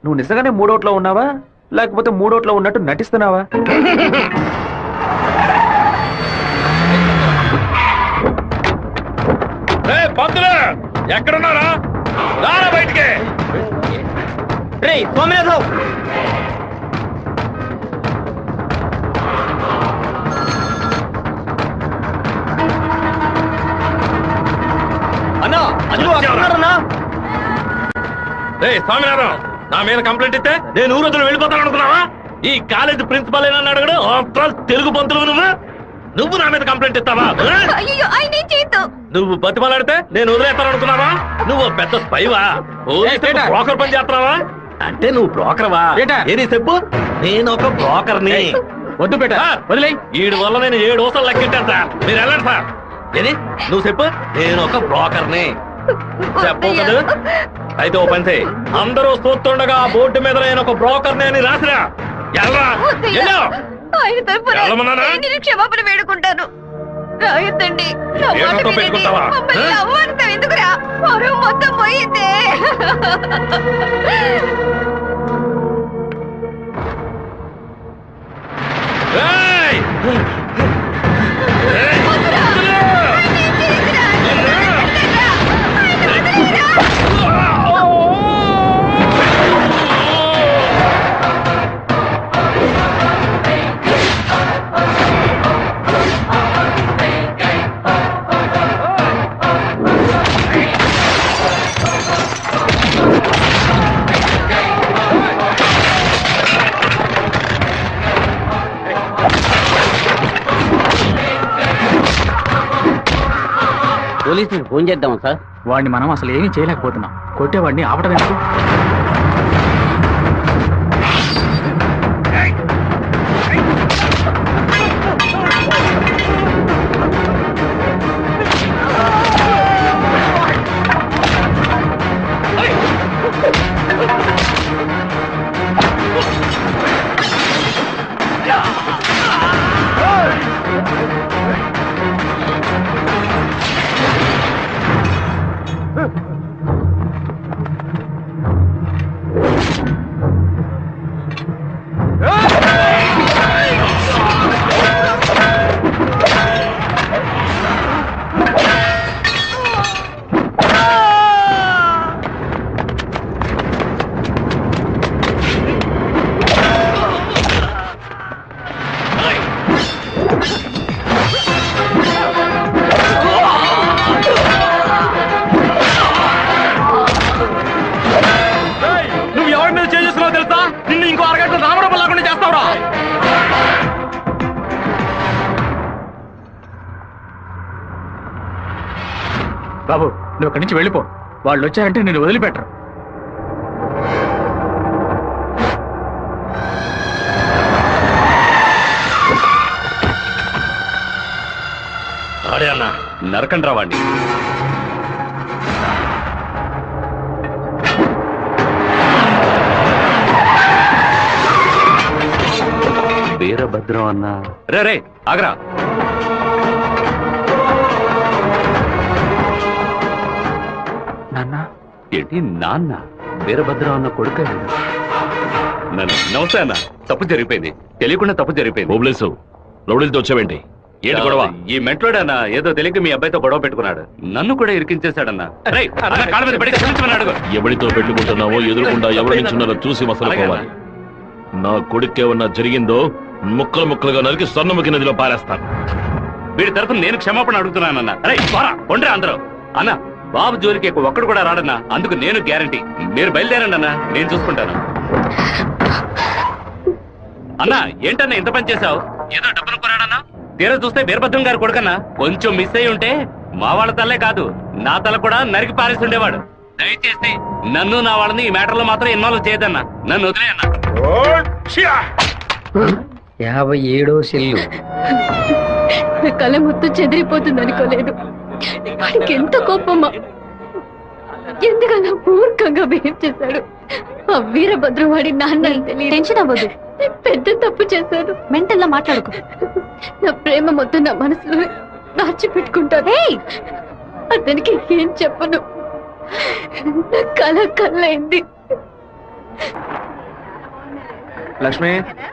నువ్వు నిజంగానే మూడోట్లో ఉన్నావా, లేకపోతే మూడోట్లో ఉన్నట్టు నటిస్తున్నావా? పంతులు ఎక్కడున్నారా? రారా బయటికి. రే సోమనాథం, అన్నా అందులో అక్కడున్నారన్నా. రే స్వామినాథం, నా మీద కంప్లైంట్ ఇస్తే నేను ఊరొద్దులు వెళ్ళిపోతాను అనుకున్నావా? ఈ కాలేజ్ ప్రిన్సిపల్ ఏనని అడగడు. తెలుగు పంతులు నువ్వు నా మీద కంప్లైంట్ ఇస్తావా? నువ్వు బతిమలాడితే నేను వదిలేస్తాను అనుకున్నావా? నువ్వు పెద్ద స్పైవా? బ్రోకర్ పని చేస్తున్నావా? అంటే నువ్వు బ్రోకర్వా? ఏది చెప్పు. నేను ఒక బ్రోకర్ని. వద్దు పెట్ట వదిలే. వీడి వల్ల నేను 7 ఓసాలు లెక్కింటాను సార్. మీరు వెళ్ళండి సార్. ఏది నువ్వు చెప్పు. నేను ఒక బ్రోకర్ని చెప్పు కదా. అయితే ఓ పని చేయి, అందరూ చూస్తుండగా ఆ బోర్డు మీద నేను ఒక బ్రోకర్ని అని రాసిరా. క్షమాపణ వేడుకుంటాను. రాయొద్దండి. ఏమతో పెట్టుకుంటావా? ఎందుకురా, మొత్తం పోయిందే. ఏయ్! పోలీసులకు ఫోన్ చేద్దాం సార్. వాడిని మనం అసలు ఏమీ చేయలేకపోతున్నాం. కొట్టేవాడిని ఆపటం ఎందుకు? నువ్వు ఎవరి మీద చేస్తున్నావు తెలుసా? నిన్ను ఇంకో అరగంట రామరూపం లేకుండా చేస్తావురా. బాబు నువ్వు ఇక్కడి నుంచి వెళ్ళిపో. వాళ్ళు వచ్చారంటే నేను వదిలిపెట్టరు. ఆడే అన్న నరకండి రావండి. వీరభద్రం అన్న. రే రే ఆగరా. నాన్న ఏంటి నాన్న? వీరభద్రం అన్న కొడుకు. నమస్తే అన్న. తప్పు జరిగిపోయింది, తెలియకుండా తప్పు జరిగిపోయింది. ఓబ్లేసు రౌడీలతో వచ్చావేంటి? ఏంటి గొడవ? ఈ మెంట్లోడన్న ఏదో తెలియక మీ అబ్బాయితో గొడవ పెట్టుకున్నాడు. నన్ను కూడా ఇరికించేశాడన్నా. ఎవరితో పెట్టుకుంటున్నావో ఎదురుకుండా ఎవరు నించున్నారో చూసి మసలుకోవాలి. నా కొడుకేమన్నా జరిగిందో ముక్కలు ముక్కలుగా నరికి స్వర్ణముఖి నదిలో పారేస్తాను. వీడి తరఫున నేను క్షమాపణ అడుగుతున్నానన్న. కొండ్రా అందరూ. అన్న బాబు జోలికి ఒక్కడు కూడా రాడన్నా, అందుకు నేను గ్యారంటీ. మీరు బయలుదేరండి అన్న, నేను చూసుకుంటాను. అన్నా ఏంటన్నా ఇంత పని చేశావు? ఏదో డబ్బులు కొరాడన్నా, తీరా చూస్తే వీరభద్రం గారు కొడుకన్నా. కొంచెం మిస్ అయి ఉంటే మా వాళ్ళ తల్లే కాదు నా తల కూడా నరికి పారేసి ఉండేవాడు. దయచేసి నన్ను నా వాళ్ళని ఈ మ్యాటర్ లో మాత్రం ఇన్వాల్వ్ చేయదన్నా. నన్ను వదిలేయన్నా. 57వ సెల్లు. కళ మొత్తం చెదిరిపోతుంది అనుకోలేదు. వాడికి ఎంత కోపమా, ఎందుకన్నా మూర్ఖంగా బిహేవ్ చేశాడు. ఆ వీరభద్రం వాడి నాన్న. టెన్షన్ అవ్వదు, పెద్ద తప్పు చేశాడు. మెంటల్లా మాట్లాడుకో. నా ప్రేమ మొత్తం నా మనసులో దాచిపెట్టుకుంటాను. అతనికి ఏం చెప్పను. నా కళ కళ్ళైంది. లక్ష్మి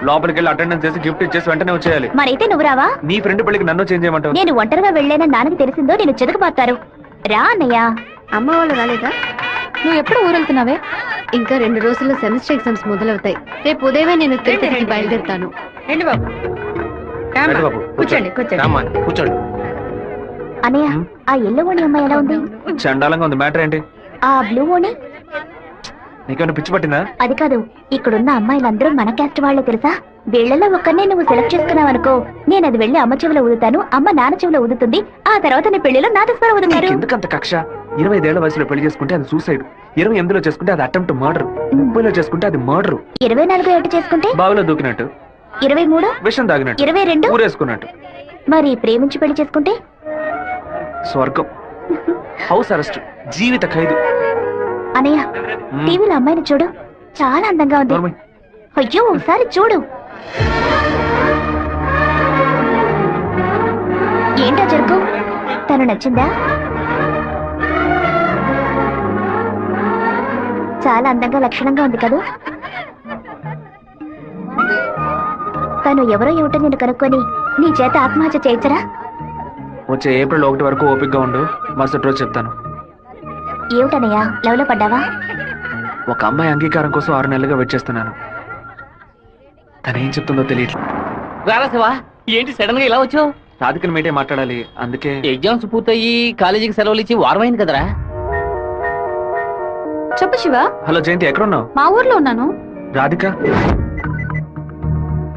లోపలికి వెళ్ళి అటెండెన్స్ చేసి గిఫ్ట్ ఇచ్చేసి వెంటనే వచ్చేయాలి. మరైతే నువ్వు రావా? నీ ఫ్రెండ్ పెళ్లికి నన్ను చేంజ్ చేయమంటావు? నేను ఒంటరిగా వెళ్ళానని నాన్నకి తెలిసిందో నేను చెదకబాతారు. రా అన్నయ్య. అమ్మ వాళ్ళు రాలేదా? నువ్వు ఎప్పుడు ఊరెళ్తున్నావే? ఇంకా 2 రోజుల్లో సెమిస్టర్ ఎగ్జామ్స్ మొదలవుతాయి. రేపు ఉదయమే నేను తిరుపతికి బయలుదేరుతాను. రండి బాబు. కూర్చోండి కూర్చోండి. అన్నయ్య ఆ ఎల్లో ఓణి అమ్మాయి ఎలా ఉంది? చండాలంగా ఉంది. మ్యాటర్ ఏంటి? ఆ బ్లూ ఓణి నీకేమైనా పిచ్చి పట్టిందా? అది కాదు, ఇక్కడున్న అమ్మాయిలందరూ మన క్యాస్ట్ వాళ్ళే తెలుసా? వీళ్ళలో ఒక్కనే నువ్వు సెలెక్ట్ చేసుకున్నావు అనుకో, నేను అది వెళ్ళి అమ్మ చెవిలో ఊదుతాను, అమ్మ నాన్న చెవిలో ఊదుతుంది, ఆ తర్వాత నీ పెళ్లిలో నా దస్వరం ఊదుతారు. ఎందుకంత కక్ష? 25 ఏళ్ల వయసులో పెళ్లి చేసుకుంటే అది సూసైడ్, 28లో చేసుకుంటే అది అటెంప్ట్ మర్డర్, 30లో చేసుకుంటే అది మర్డర్, 24 ఏట చేసుకుంటే బావిలో దూకినట్టు, 23 విషం తాగినట్టు, 22 ఊరేసుకున్నట్టు. మరి ప్రేమించి పెళ్లి చేసుకుంటే స్వర్గం, హౌస్ అరెస్ట్, జీవిత ఖైదు. అనయ్య టీవీలో అమ్మాయిని చూడు, చాలా అందంగా ఉంది. అయ్యో ఒకసారి చూడు. ఏంటో చెరుకు, తను నచ్చిందా? చాలా అందంగా లక్షణంగా ఉంది కదూ. తను ఎవరో ఏమిటో నేను కనుక్కొని నీ చేత ఆత్మహత్య చేయించరా? వచ్చే ఏప్రిల్ 1 వరకు ఓపికగా ఉండు, మరుసటి రోజు చెప్తాను. ఏమిటనయ్యా, లవ్లో పడ్డావా? ఒక అమ్మాయి అంగీకారం కోసం 6 నెలలుగా వెయిట్ చేస్తున్నాను. తనేం చెప్తుందో తెలియట్లేదు. రారా శివా, ఏంటి సడన్ గా ఇలా వచ్చావు? సాధికని మీటే మాట్లాడాలి, అందుకే. ఎగ్జామ్స్ పూర్తయ్యి కాలేజీకి సెలవులు ఇచ్చి వారమైంది కదరా. చెప్పు శివ. హలో జయంతి, ఎక్కడున్నావు? మా ఊర్లో ఉన్నాను. రాధిక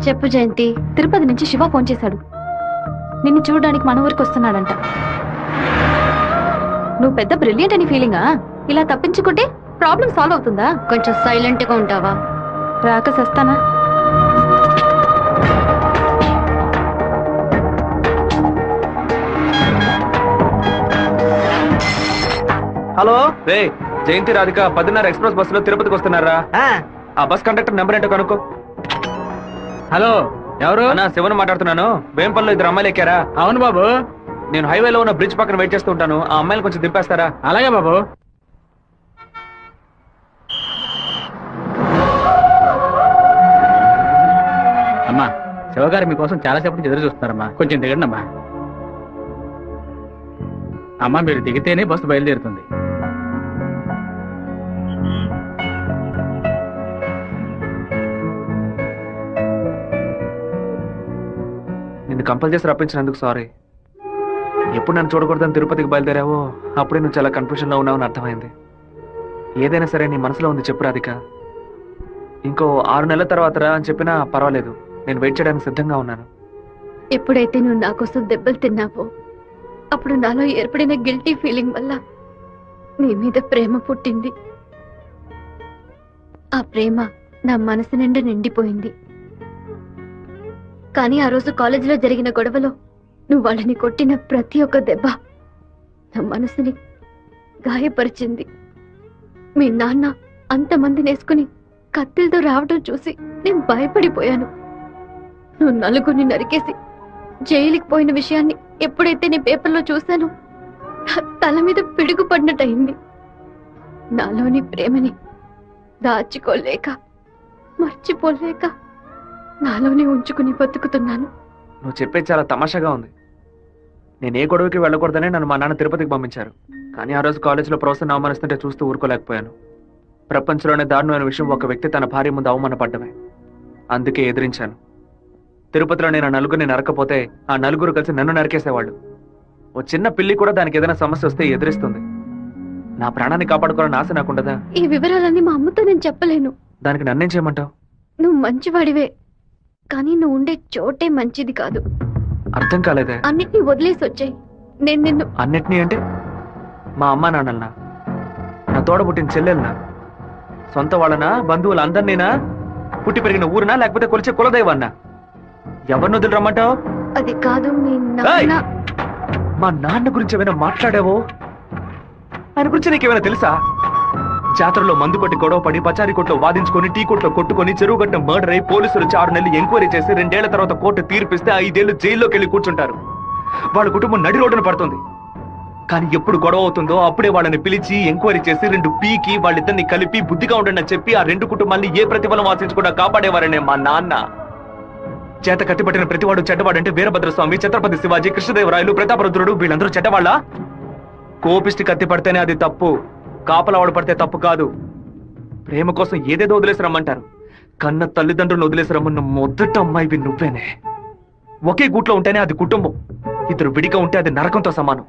చెప్పు జయంతి. తిరుపతి నుంచి శివ ఫోన్ చేశాడు. నిన్ను చూడడానికి మన ఊరికి వస్తున్నాడంట. నువ్వు పెద్ద బ్రిలియంట్ అని ఫీలింగా? ఇలా తప్పించుకుంటే ప్రాబ్లం సాల్వ్ అవుతుందా? కొంచెం సైలెంట్ గా ఉంటావా? రాక సస్తానా? హలో రే జయంతి రాధిక 10:30 ఎక్స్ప్రెస్ బస్సులో తిరుపతికి వస్తున్నారా? ఆ బస్ కండక్టర్ నెంబర్ ఏంటో కనుక్కో. హలో, ఎవరు? అన్నా శివన్ మాట్లాడుతున్నాను. వేంపల్లో 2 అమ్మాయిలు ఎక్కారా? అవును బాబు. నేను హైవేలో ఉన్న బ్రిడ్జ్ పక్కన వెయిట్ చేస్తూ ఉంటాను. ఆ అమ్మాయిలు కొంచెం దింపేస్తారా? అలాగే బాబు. అమ్మా, శివగారు మీకోసం చాలాసేపు నుంచి ఎదురు చూస్తున్నారమ్మా. కొంచెం దిగండి అమ్మా. అమ్మా, మీరు దిగితేనే బస్సు బయలుదేరుతుంది. నిన్ను కంపల్ చేసి రప్పించినందుకు సారీ. ఎప్పుడు నన్ను చూడకూడదని తిరుపతికి బయలుదేరావో అప్పుడే నువ్వు చాలా కన్ఫ్యూజన్ లో ఉన్నావని అర్థమైంది. ఏదైనా సరే నీ మనసులో ఉంది చెప్పు రాధిక. ఇంకో 6 నెలల తర్వాత రా అని చెప్పినా పర్వాలేదు, నేను వెయిట్ చేయడానికి సిద్ధంగా ఉన్నాను. ఎప్పుడైతే నువ్వు నా కోసం దెబ్బలు తిన్నావో అప్పుడు నాలో ఏర్పడిన గిల్టీ ఫీలింగ్ వల్ల నీ మీద ప్రేమ పుట్టింది. ఆ ప్రేమ నా మనసు నిండా నిండిపోయింది. కానీ ఆ రోజు కాలేజీలో జరిగిన గొడవలో నువ్వు వాళ్ళని కొట్టిన ప్రతి ఒక్క దెబ్బ నా మనసుని గాయపరిచింది. మీ నాన్న అంతమందిని వేసుకుని కత్తిలతో రావడం చూసి నేను భయపడిపోయాను. నువ్వు నలుగురిని నరికేసి జైలుకి పోయిన విషయాన్ని ఎప్పుడైతే నీ పేపర్లో చూశానో నా తల మీద పిడుగు పడినట్టయింది. నాలోని ప్రేమని దాచుకోలేక మర్చిపోలేక నాలోనే ఉంచుకుని బతుకుతున్నాను. నువ్వు చెప్పేది చాలా తమాషాగా ఉంది. నేను ఏ గొడవకి వెళ్ళకూడదని నన్ను మా నాన్న తిరుపతికి పంపించారు. కానీ ఆ రోజు కాలేజీలో ప్రొఫెసర్ని అవమానిస్తుంటే చూస్తూ ఊరుకోలేకపోయాను. ప్రపంచంలోనే దారుణమైన విషయం ఒక వ్యక్తి తన భార్య ముందు అవమానపడ్డమే. అందుకే ఎదిరించాను. తిరుపతిలో నేను ఆ నలుగురిని నరకపోతే ఆ నలుగురు కలిసి నన్ను నరికేసేవాళ్ళు. ఓ చిన్న పిల్లి కూడా దానికి ఏదైనా సమస్య వస్తే ఎదిరిస్తుంది. నా ప్రాణాన్ని కాపాడుకోవాలని ఆశ నాకుండదా? ఈ వివరాలన్నీ మా అమ్మతో నేను చెప్పలేను. దానికి నన్నేం చేయమంటావు? నువ్వు మంచివాడివే, కానీ నువ్వు ఉండే చోటే మంచిది కాదు. అర్థం కాలేదే. అన్నిటినీ వదిలేసి వచ్చాయి. నేను నిన్ను అన్నిటినీ అంటే మా అమ్మ నాన్నలనా, నా తోడబుట్టిన చెల్లెలనా, సొంత వాళ్ళనా, బంధువులందరినీనా, పుట్టి పెరిగిన ఊరునా, లేకపోతే కొలిచే కులదైవాన్నా? ఎవరిని వదిలి రమ్మంటావు? అది కాదు మీ నాన్న. మా నాన్న గురించి ఏమైనా మాట్లాడావో? ఆయన గురించి నీకేమైనా తెలుసా? జాతరలో మందు కొట్టి గొడవ పడి పచారీ కొట్లో వాదించుకొని టీ కొట్లో కొట్టుకొని చెరువు గట్టిన మర్డర్ అయి పోలీసులు 6 నెలలు ఎంక్వైరీ చేసి 2 ఏళ్ల తర్వాత కోర్టు తీర్పిస్తే 5 ఏళ్లు జైల్లోకి వెళ్ళి కూర్చుంటారు. వాళ్ళ కుటుంబం నడి రోడ్డున పడుతుంది. కానీ ఎప్పుడు గొడవ అవుతుందో అప్పుడే వాళ్ళని పిలిచి ఎంక్వైరీ చేసి 2 పీకి వాళ్ళిద్దరిని కలిపి బుద్ధిగా ఉండండి అని చెప్పి ఆ 2 కుటుంబాన్ని ఏ ప్రతిఫలం ఆశించకుండా కాపాడేవారనే మా నాన్న. చేత కత్తిపట్టిన ప్రతివాడు చెడ్డవాడంటే వీరభద్రస్వామి, ఛత్రపతి శివాజీ, కృష్ణదేవరాయలు, ప్రతాపరుద్రుడు వీళ్ళందరూ చెడ్డవాళ్ళ? కోపిష్టి కత్తి పడితేనే అది తప్పు, కాపలవాడు పడితే తప్పు కాదు. ప్రేమ కోసం ఏదేదో వదిలేసి రమ్మంటారు. కన్న తల్లిదండ్రులను వదిలేసి రమ్మన్న మొదటి అమ్మాయివి నువ్వేనే. ఒకే గూట్లో ఉంటేనే అది కుటుంబం, 2 విడిగా ఉంటే అది నరకంతో సమానం.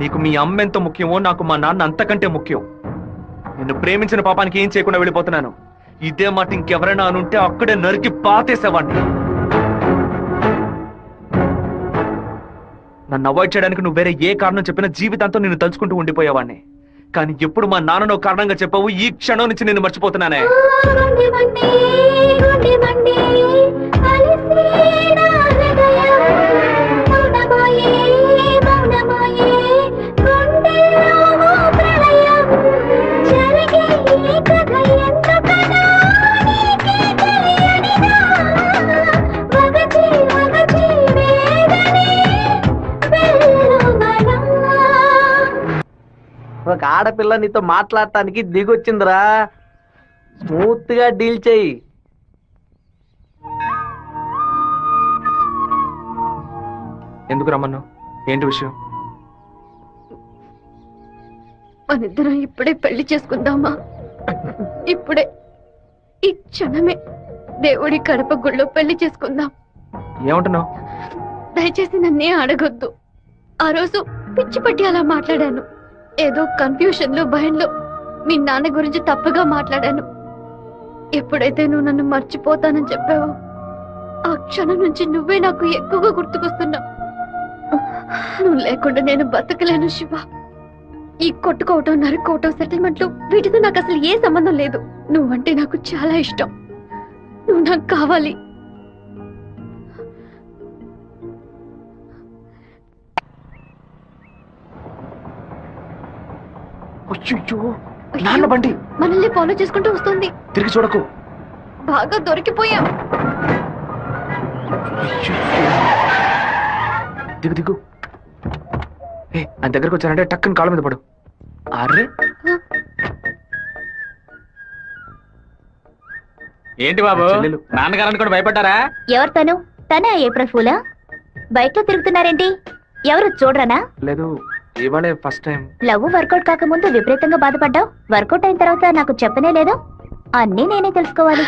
నీకు మీ అమ్మ ఎంత ముఖ్యమో నాకు మా నాన్న అంతకంటే ముఖ్యం. నిన్ను ప్రేమించిన పాపానికి ఏం చేయకుండా వెళ్ళిపోతున్నాను. ఇదే మాట ఇంకెవరైనా అనుంటే అక్కడే నరికి పాతేసేవాడిని. నన్ను అవాయిడ్ చేయడానికి నువ్వు వేరే ఏ కారణం చెప్పినా జీవితాంతం నిన్ను తలుచుకుంటూ ఉండిపోయేవాడిని. కానీ ఎప్పుడు మా నాన్ననో కారణంగా చెప్పావు, ఈ క్షణం నుంచి నేను మర్చిపోతున్నానే. ఒక ఆడపిల్ల నీతో మాట్లాడటానికి దిగొచ్చిందిరా. స్మూత్ గా డీల్ చెయ్యి. ఎందుకు రమ్మన్నావు? ఏంటి విషయం? మనిద్దరం ఇప్పుడే పెళ్లి చేసుకుందామా? ఇప్పుడే, ఈ క్షణమే దేవుడి కడప గుళ్ళో పెళ్లి చేసుకుందాం. ఏమంటున్నావు? దయచేసి నన్నే అడగొద్దు. ఆ రోజు పిచ్చి పట్టి అలా మాట్లాడాను. ఏదో కన్ఫ్యూషన్ లో భయంలో మీ నాన్న గురించి తప్పుగా మాట్లాడాను. ఎప్పుడైతే నువ్వు నన్ను మర్చిపోతానని చెప్పావో ఆ క్షణం నుంచి నువ్వే నాకు ఎక్కువగా గుర్తుకొస్తున్నావు. నువ్వు లేకుండా నేను బతకలేను శివ. ఈ కొట్టుకోవటం నరుక్కోవటం సెటిల్మెంట్లు వీటితో నాకు అసలు ఏ సంబంధం లేదు. నువ్వంటే నాకు చాలా ఇష్టం. నువ్వు నాకు కావాలి. నాన్న బండి మనల్ని ఫాలో చేసుకుంటూ వస్తుంది. తిరిగి చూడకు. బాగా దొరికిపోయాం. దిగు దిగు. ఆయన దగ్గరకు వచ్చానంటే టక్కుని కాళ్ళ మీద పడు. అర్రే ఏంటి బాబు, నాన్నగారని కూడా భయపడ్డారా? ఎవరు తను? తనే ఏప్రిల్ ఫూలా? బైక్ లో తిరుగుతున్నారేంటి? ఎవరు చూడరానా? లేదు, ఇవాళే ఫస్ట్ టైం. లవ్ వర్కౌట్ కాకముందు విపరీతంగా బాధపడ్డావు. వర్కౌట్ అయిన తర్వాత నాకు చెప్పనే లేదు. అన్నీ నేనే తెలుసుకోవాలి.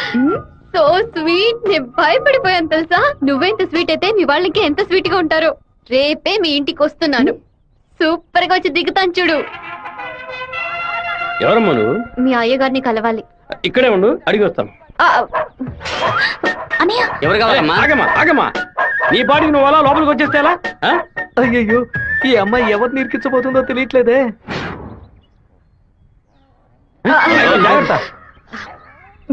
So sweet. నేను భయపడిపోయాను తెలుసా. నువ్వెంత స్వీట్ అయితే మీ వాళ్ళకి ఎంత స్వీట్ గా ఉంటారో. రేపే మీ ఇంటికి వస్తున్నాను. సూపర్ గా వచ్చి దిగుతాను చూడు. ఎవరమ్మా నువ్వు? మీ అయ్యగారిని కలవాలి. ఇక్కడే ఉండు, అడిగి వస్తాం. అన్నయ్య, ఎవరు కావాలమ్మా? ఆగమ్మా ఆగమ్మా, నీ పాటికి నువ్వు అలా లోపలికి వచ్చేస్తే ఎలా? అయ్యయ్యో, ఈ అమ్మాయి ఎవరు నిరికించబోతుందో తెలియట్లేదే. జాగ్రత్త.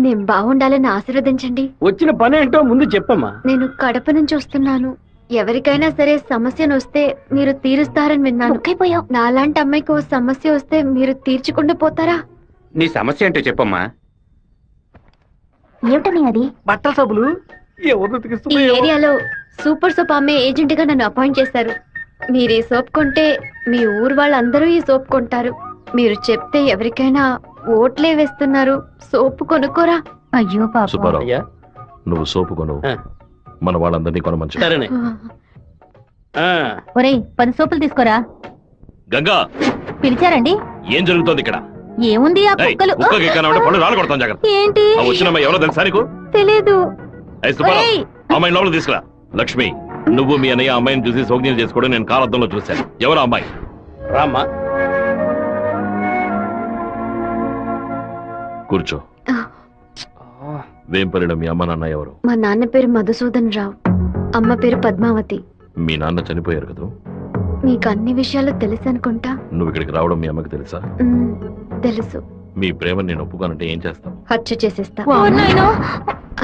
నేను బాగుండాలని ఆశీర్వదించండి. వచ్చిన పని ఏంటో ముందు చెప్పమ్మా. నేను కడప నుంచి వస్తున్నాను. ఎవరికైనా సరే సమస్యను వస్తే మీరు తీరుస్తారని విన్నాను. నాలాంటి అమ్మాయికి ఓ సమస్య వస్తే మీరు తీర్చకుండా పోతారా? నీ సమస్య ఏంటో చెప్పమ్మా. ఏమిటని అది? బట్టల సబ్బులు ఎవరు ఈ ఉతికిస్తున్నారో? ఏరియాలో సూపర్ సోప్ అమ్మే ఏజెంట్ గా నన్ను అపాయింట్ చేశారు. మీరు ఈ సోప్ కొంటే మీ ఊరు వాళ్ళందరూ ఈ సోప్ కొంటారు. మీరు చెప్తే ఎవరికైనా ఓట్లే వేస్తున్నారు. సోపు కొనుక్కోరా. అయ్యో పాప. సుబ్బారావు, అయ్యా, నువ్వు సోపు కొను, మన వాళ్ళందరినీ కొనమని చెప్పు. సరేనే. ఒరేయ్, 10 సోపులు తీసుకోరా. గంగా, పిలిచారండి? ఏం జరుగుతోంది ఇక్కడ? ఏముంది ఆ ఏయ్, కుక్కలు? కుక్కకి ఎక్కానంటే పళ్ళు రాళ్ళు కొడతాం, జాగ్రత్త. ఏంటి? ఆ వచ్చిన అమ్మాయి ఎవరో తెలుసా నీకు? తెలీదు. ఏయ్ సుబ్బారావు, ఒరేయ్. అమ్మాయిని లోపల తీసుకురా. లక్ష్మి, నువ్వు మీ అన్నయ్య అమ్మాయిని చూసి సౌజ్ఞలు చేసుకోవడం నేను కాలద్దంలో చూశాను. ఎవరు అమ్మాయి? రామ్మా. కూర్చో. వేంపల్లిలో మీ అమ్మ నాన్న ఎవరు? మా నాన్న పేరు మధుసూదన్ రావు, అమ్మ పేరు పద్మావతి. మీ నాన్న చనిపోయారు కదా? మీకు అన్ని విషయాలు తెలుసు అనుకుంటా. నువ్వు ఇక్కడికి రావడం మీ అమ్మకి తెలుసా? తెలుసు. మీ ప్రేమని నేను ఒప్పుకోనంటే ఏం చేస్తావు? హత్య చేసేస్తా.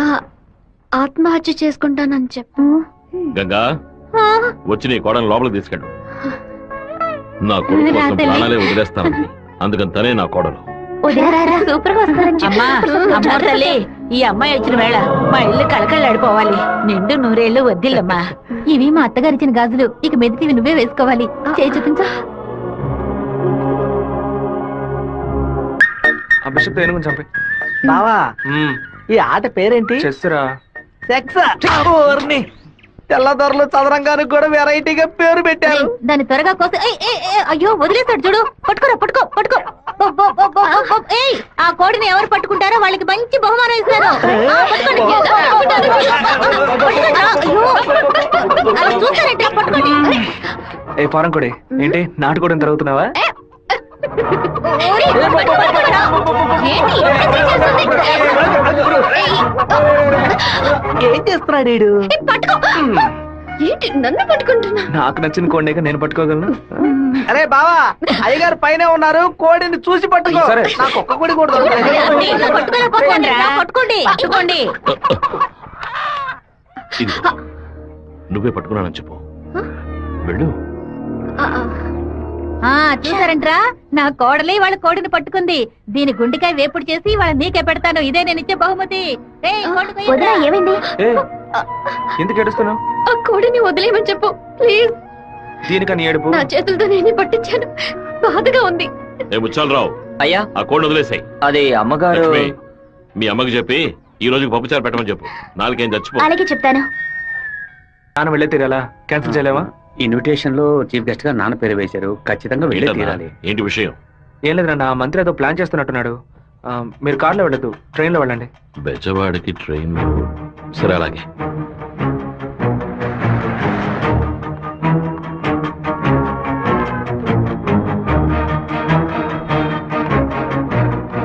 ఆ, ఆత్మహత్య చేసుకుంటానని చెప్పు. గంగా, వచ్చి నీ కోడని లోపలికి తీసుకెళ్ళు. నా కొడుకు కోసం ప్రాణాలే వదిలేస్తానండి, అందుకని తనే నా కోడలు. సూపర్ గా వస్తారని చెప్పు. ఈ అమ్మాయి వచ్చిన వేళ మా ఇల్లు కళకళలాడిపోవాలి. నిండు నూరేళ్లు వద్దిల్లమ్మా. ఇవి మా అత్తగారిచ్చిన గాజులు. ఇక మెదిటివి నువ్వే వేసుకోవాలి. చేయి చూపించా. ఆ బిషప్ ఏనుగుని చంపే. బావా, ఈ ఆట పేరేంటి? చెస్సురా. సెక్స్. తెల్లదొరలు చదరంగానికి కూడా వెరైటీగా పేరు పెట్టారు. దాన్ని త్వరగా కోసి. అయ్యో, వదిలేస్తాడు చూడు. పట్టుకోరా, పట్టుకో పట్టుకో. ఏయ్, ఆ కోడిని ఎవరు పట్టుకుంటారో వాళ్ళకి మంచి బహుమానం ఇస్తాను. చూస్తారంటే పట్టుకోండి. ఏ పారం కొడి, ఏంటి నాటుకోవడం జరుగుతున్నావా? ఏం చేస్తున్నాడు వీడు? ఏంటి నన్ను పట్టుకుంటున్నా? నాకు నచ్చిన కోడిని నేను పట్టుకోగలను. అరే బావా, అయ్యగారు పైనే ఉన్నారు, కోడిని చూసి పట్టుకో. సరే. నాకు ఒక్క కోడి కూడా దొరకలేదు. పట్టుకోండి పట్టుకోండి. ఇదిగో, నువ్వే పట్టుకున్నానని చెప్పు. వెళ్ళు. చూసారంట్రా, నా కోడలే వాళ్ళ కోడిని పట్టుకుంది. దీని గుండెకాయ వేపుడు చేసి వాళ్ళ నీకే పెడతాను. ఇదే నేను ఇచ్చే బహుమతి. ఏమైంది? ఎందుకు ఏడుస్తున్నావు? ఆ కోడిని వదిలేయమని చెప్పు ప్లీజ్. దీనికని ఏడుపు? నా చేతులతో నేనే పట్టించాను. బాధగా ఉంది. ఏ ముచ్చాలరావు, అయ్యా, ఆ కోడిని వదిలేసాయి. అది అమ్మగారు. లక్ష్మి, మీ అమ్మకి చెప్పి ఈ రోజుకి పప్పుచారు పెట్టమని చెప్పు. నాలుగేం చచ్చిపో. అలాగే చెప్తాను. నాన్న వెళ్ళే తీరాలా? క్యాన్సిల్ చేయలేవా? ఇన్విటేషన్ లో చీఫ్ గెస్ట్ గా నాన్న పేరు వేశారు, ఖచ్చితంగా వెళ్ళే తీరాలి. ఏంటి విషయం? ఏం లేదన్నా, మంత్రి ఏదో ప్లాన్ చేస్తున్నట్టున్నాడు. మీరు కార్లో వెళ్ళదు, ట్రైన్లో వెళ్ళండి. బెజవాడికి ట్రైన్? సరే, అలాగే.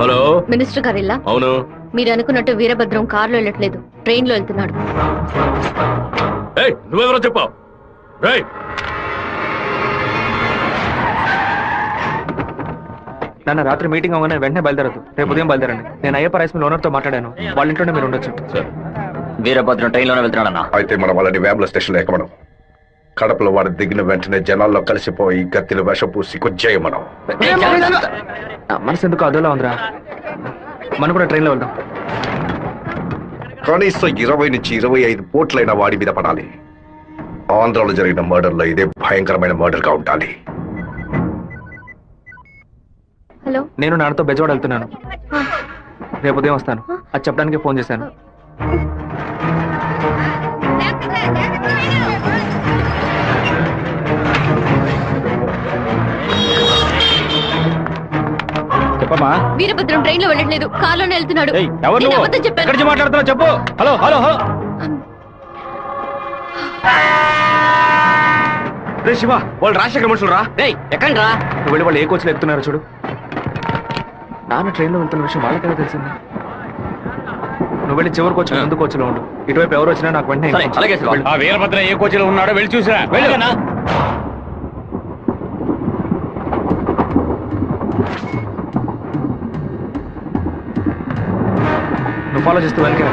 హలో, మినిస్టర్ గారు ఇలా? అవును. మీరు అనుకున్నట్టు వీరభద్రం కారులో వెళ్ళట్లేదు, ట్రైన్ లో వెళ్తున్నాడు. ఏయ్, నువ్వెవరో చెప్పావు? నాన్న రాత్రి మీటింగ్ అవగానే వెంటనే బయలుదేరదు, రేపు ఉదయం బయలుదేరండి. నేను అయ్యప్ప రైస్ మిల్ ఓనర్తో మాట్లాడాను, వాళ్ళ ఇంట్లోనే మీరు ఉండొచ్చు. సార్ వీరభద్రం ట్రైన్లోనే వెళ్తున్నాడన్నా. అయితే మనం వాళ్ళని వేముల స్టేషన్లో ఎక్కమనం. కడపలో వాడు దిగిన వెంటనే జనాల్లో కలిసిపోయి గత్తిలో విషం పూసి కొచ్చేయమనం. మనసు ఎందుకు అదోలా ఉందిరా, మనం కూడా ట్రైన్లో వెళ్దాం. కనీసం 20 నుంచి 25 పోట్లైన వాడి మీద పడాలి. ఆంధ్రాలో జరిగిన మర్డర్లో ఇదే భయంకరమైన మర్డర్ గా ఉండాలి. హలో, నేను నాన్నతో బెజవాడ వెళ్తున్నాను, రేపు ఉదయం వస్తాను. అది చెప్పడానికి ఫోన్ చేశాను. చెప్పమ్మా. వీరభద్రం ట్రైన్ లో వెళ్ళట్లేదు, కార్లోనే వెళ్తున్నాడు. ఎవరు నేను అబద్ధం చెప్పాను. ఎక్కడి నుంచి మాట్లాడుతున్నావు చెప్పు. Hello hello hello. రే శివ, వాళ్ళు రాజశేఖర మనుషులు రా. ఎక్కడ రా? నువ్వు వెళ్ళి వాళ్ళు ఏ కోచ్లో ఎక్కుతున్నారో చూడు. నాన్న ట్రైన్లో వెళ్తున్న విషయం వాళ్ళకైనా తెలిసింది. నువ్వు వెళ్ళి చివరి కోచ్ ముందు కోచ్లో ఉండు. ఇటువైపు ఎవరు వచ్చినా నాకు వెంటనే అలాగే శివ. ఆ వీరభద్ర ఏ కోచ్లో ఉన్నాడో వెళ్ళి చూసిరా. వెళ్ళనా? నువ్వు ఫాలో చేస్తూ వెనక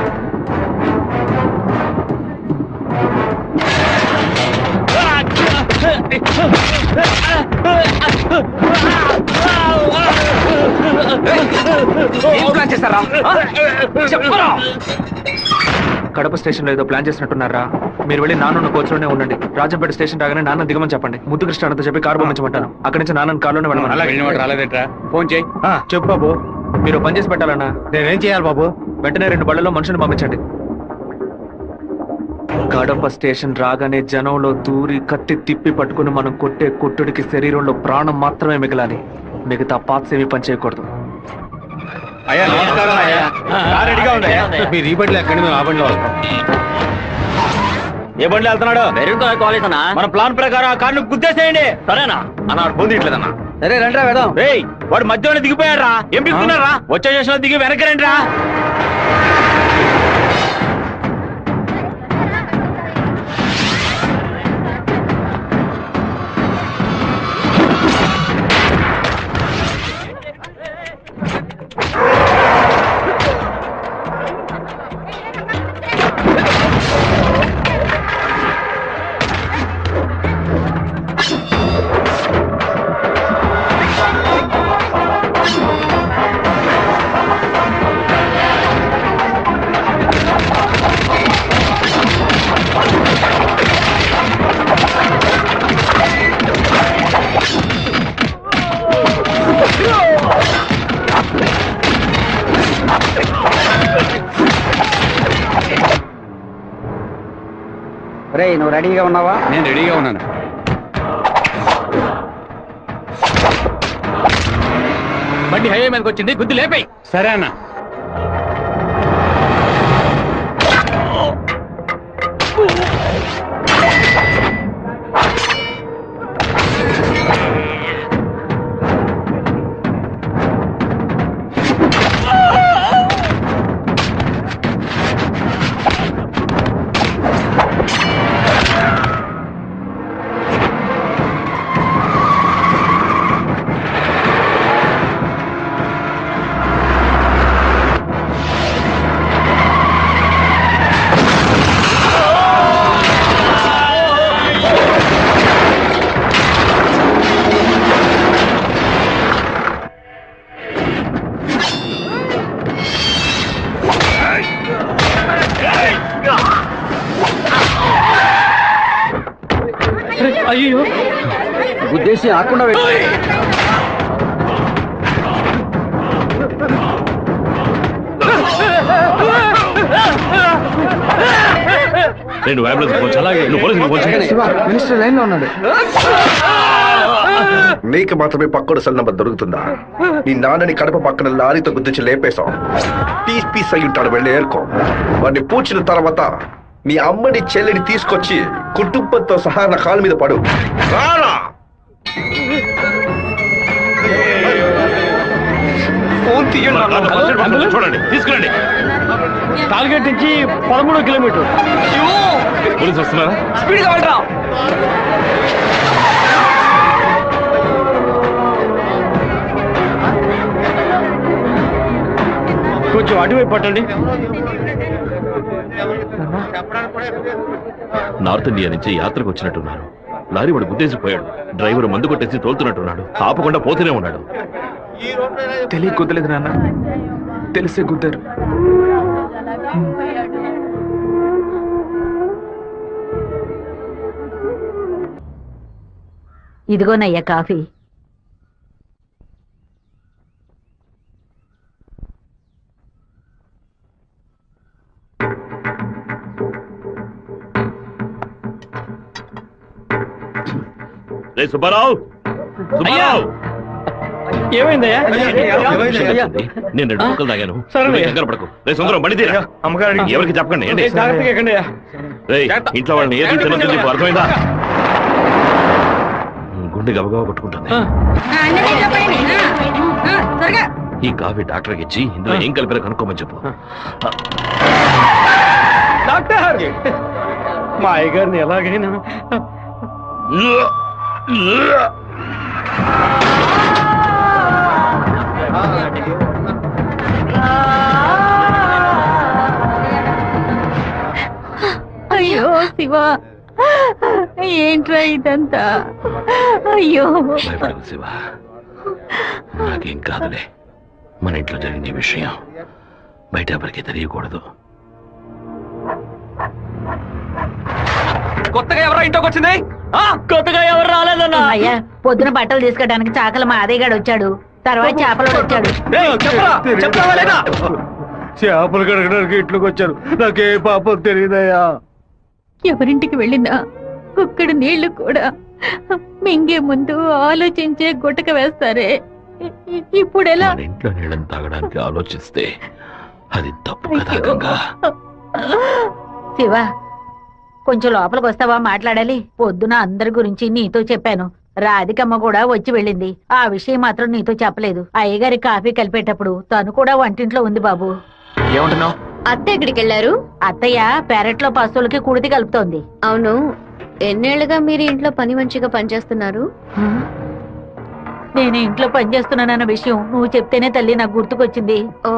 కడప స్టేషన్ లో ఏదో ప్లాన్ చేసినట్టున్నారా? మీరు వెళ్ళి నాన్న కోచ్లోనే ఉండండి. రాజంపేట స్టేషన్ రాగానే నాన్న దిగమని చెప్పండి. ముద్దు కృష్ణ అంతా చెప్పి కారు పంపించమంటాను. అక్కడి నుంచి నాన్న కార్లోనే వెళ్ళమని. రాలేదేట్రా? ఫోన్ చేయి. చెప్పు బాబు. మీరు పని చేసి పెట్టాలన్నా. నేనేం చేయాలి బాబు? వెంటనే 2 బళ్ళలో మనుషులు పంపించండి. కడప స్టేషన్ రాగానే జనంలో దూరి కత్తి తిప్పి పట్టుకుని మనం కొట్టే కొట్టుడికి శరీరంలో ప్రాణం మాత్రమే మిగలాలి. మిగతా పాత్స్ ఏమీ పని చేయకూడదు. అయ్యా నమస్కారం అయ్యా. కార్ రెడీగా ఉంది. మీరు ఈ బండిలో ఎక్కడి మేము ఆ బండిలో వస్తాం. ఏ బండిలో వెళ్తున్నాడు? మెరుగుతో కాలేజ్ అన్నా. మన ప్లాన్ ప్రకారం ఆ కార్ను గుద్దేసేయండి. సరేనా అన్న? ఫోన్ తీయట్లేదన్నా. సరే రండి వెళ్దాం. రేయ్, వాడు మధ్యలో దిగిపోయారా? ఏం దిగుతున్నారా? వచ్చే స్టేషన్ దిగి వెనక్కి రండి రా. రే నువ్వు రెడీగా ఉన్నావా? నేను రెడీగా ఉన్నాను. బండి హైవే మీదకి వచ్చింది, గుద్దు లేపే. సరే అన్న. అయ్యో గుద్దేసి ఆకుండా మినిస్టర్ లైన్ లో ఉన్నాడు. నీకు మాత్రమే పక్కడు సెల్ నంబర్ దొరుకుతుందా? నీ నాన్నని కడప పక్కన లారీతో గుద్దించి లేపేశాం. పీస్ పీస్ అయి ఉంటాడు, వెళ్ళి ఏరుకో. వాడిని పూడ్చిన తర్వాత నీ అమ్మని చెల్లిని తీసుకొచ్చి కుటుంబంతో సహా నా కాళ్ళ మీద పడు. రారా ఫోన్ తీయండి. చూడండి, తీసుకురండి. టార్గెట్ నుంచి 13 కిలోమీటర్. పోలీసు వస్తున్నారా? స్పీడ్ గా వెళ్ళరా. కొంచెం అటువైపు పట్టండి. నార్త్ ఇండియా నుంచి యాత్రకు వచ్చినట్టున్నారు. లారీ వాడు గుద్దేసిపోయాడు. డ్రైవర్ మందు కొట్టేసి తోలుతున్నట్టున్నాడు. ఆపకుండా పోతూనే ఉన్నాడు. తెలియ గుద్దలేదు నాన్న, తెలిసే గుద్దారు. ఇదిగోనయ్యా కాఫీ. రే సుబ్బారావు, సుబ్బారావు, ఏమైందయ్యా? నేను 2 ముక్కలు తాగాను. సరే. నువ్వు కంగారు పడకు. రే సుందరం, బండి తీరా. అమ్మగారు ఎవరికి చెప్పకండి. ఏంటి? జాగ్రత్తగా ఎక్కండి. రేయ్, ఇంట్లో వాళ్ళని ఏది తినొద్దు చెప్పు, అర్థమైందా? గుండె గబగబా కొట్టుకుంటుంది. ఈ కాఫీ డాక్టర్కి ఇచ్చి ఇందులో ఏం కలిపారో కనుక్కోమని చెప్పు. డాక్టర్, మా అయ్యగారిని ఎలాగైనా అయ్యో శివ, ఏంట్రా ఇదంతా? అయ్యో భయపడకు శివ, నాకేం కాదులే. మన ఇంట్లో జరిగిన ఈ విషయం బయట ఎవరికి తెలియకూడదు. కొత్తగా ఎవరో ఇంట్లోకి వచ్చింది? కొత్తగా ఎవరు రాలేదన్నా? అయ్యా, పొద్దున బట్టలు తీసుకోవడానికి చాకల మా అదేగాడు వచ్చాడు. తర్వాత చేపలు వచ్చాడు. చేపలు కడగడానికి ఇంట్లోకి వచ్చారు. నాకే పాపం తెలియదయ్యా. ఎవరింటికి వెళ్ళినా కుక్కడు నీళ్లు కూడా మింగే ముందు ఆలోచించే గుట్టక వేస్తారే, ఇప్పుడు ఎలా? మన ఇంట్లో నీళ్ళని తాగడానికి ఆలోచిస్తే అది తప్పు కదా గంగా. శివ, కొంచెం లోపలికి వస్తావా? మాట్లాడాలి. పొద్దున అందరి గురించి నీతో చెప్పాను. రాధికమ్మ కూడా వచ్చి వెళ్ళింది. ఆ విషయం మాత్రం నీతో చెప్పలేదు. అయ్యగారి కాఫీ కలిపేటప్పుడు తను కూడా వంటింట్లో ఉంది బాబు. ఏమంటున్నావు? అత్త ఎక్కడికి వెళ్ళారు? అత్తయ్య పెరట్లో పశువులకి కుడితి కలుపుతోంది. అవును, ఎన్నేళ్లుగా మీరు ఇంట్లో పని మంచిగా పనిచేస్తున్నారు? నేను ఇంట్లో పనిచేస్తున్నానన్న విషయం నువ్వు చెప్తేనే తల్లి నాకు గుర్తుకొచ్చింది. ఓ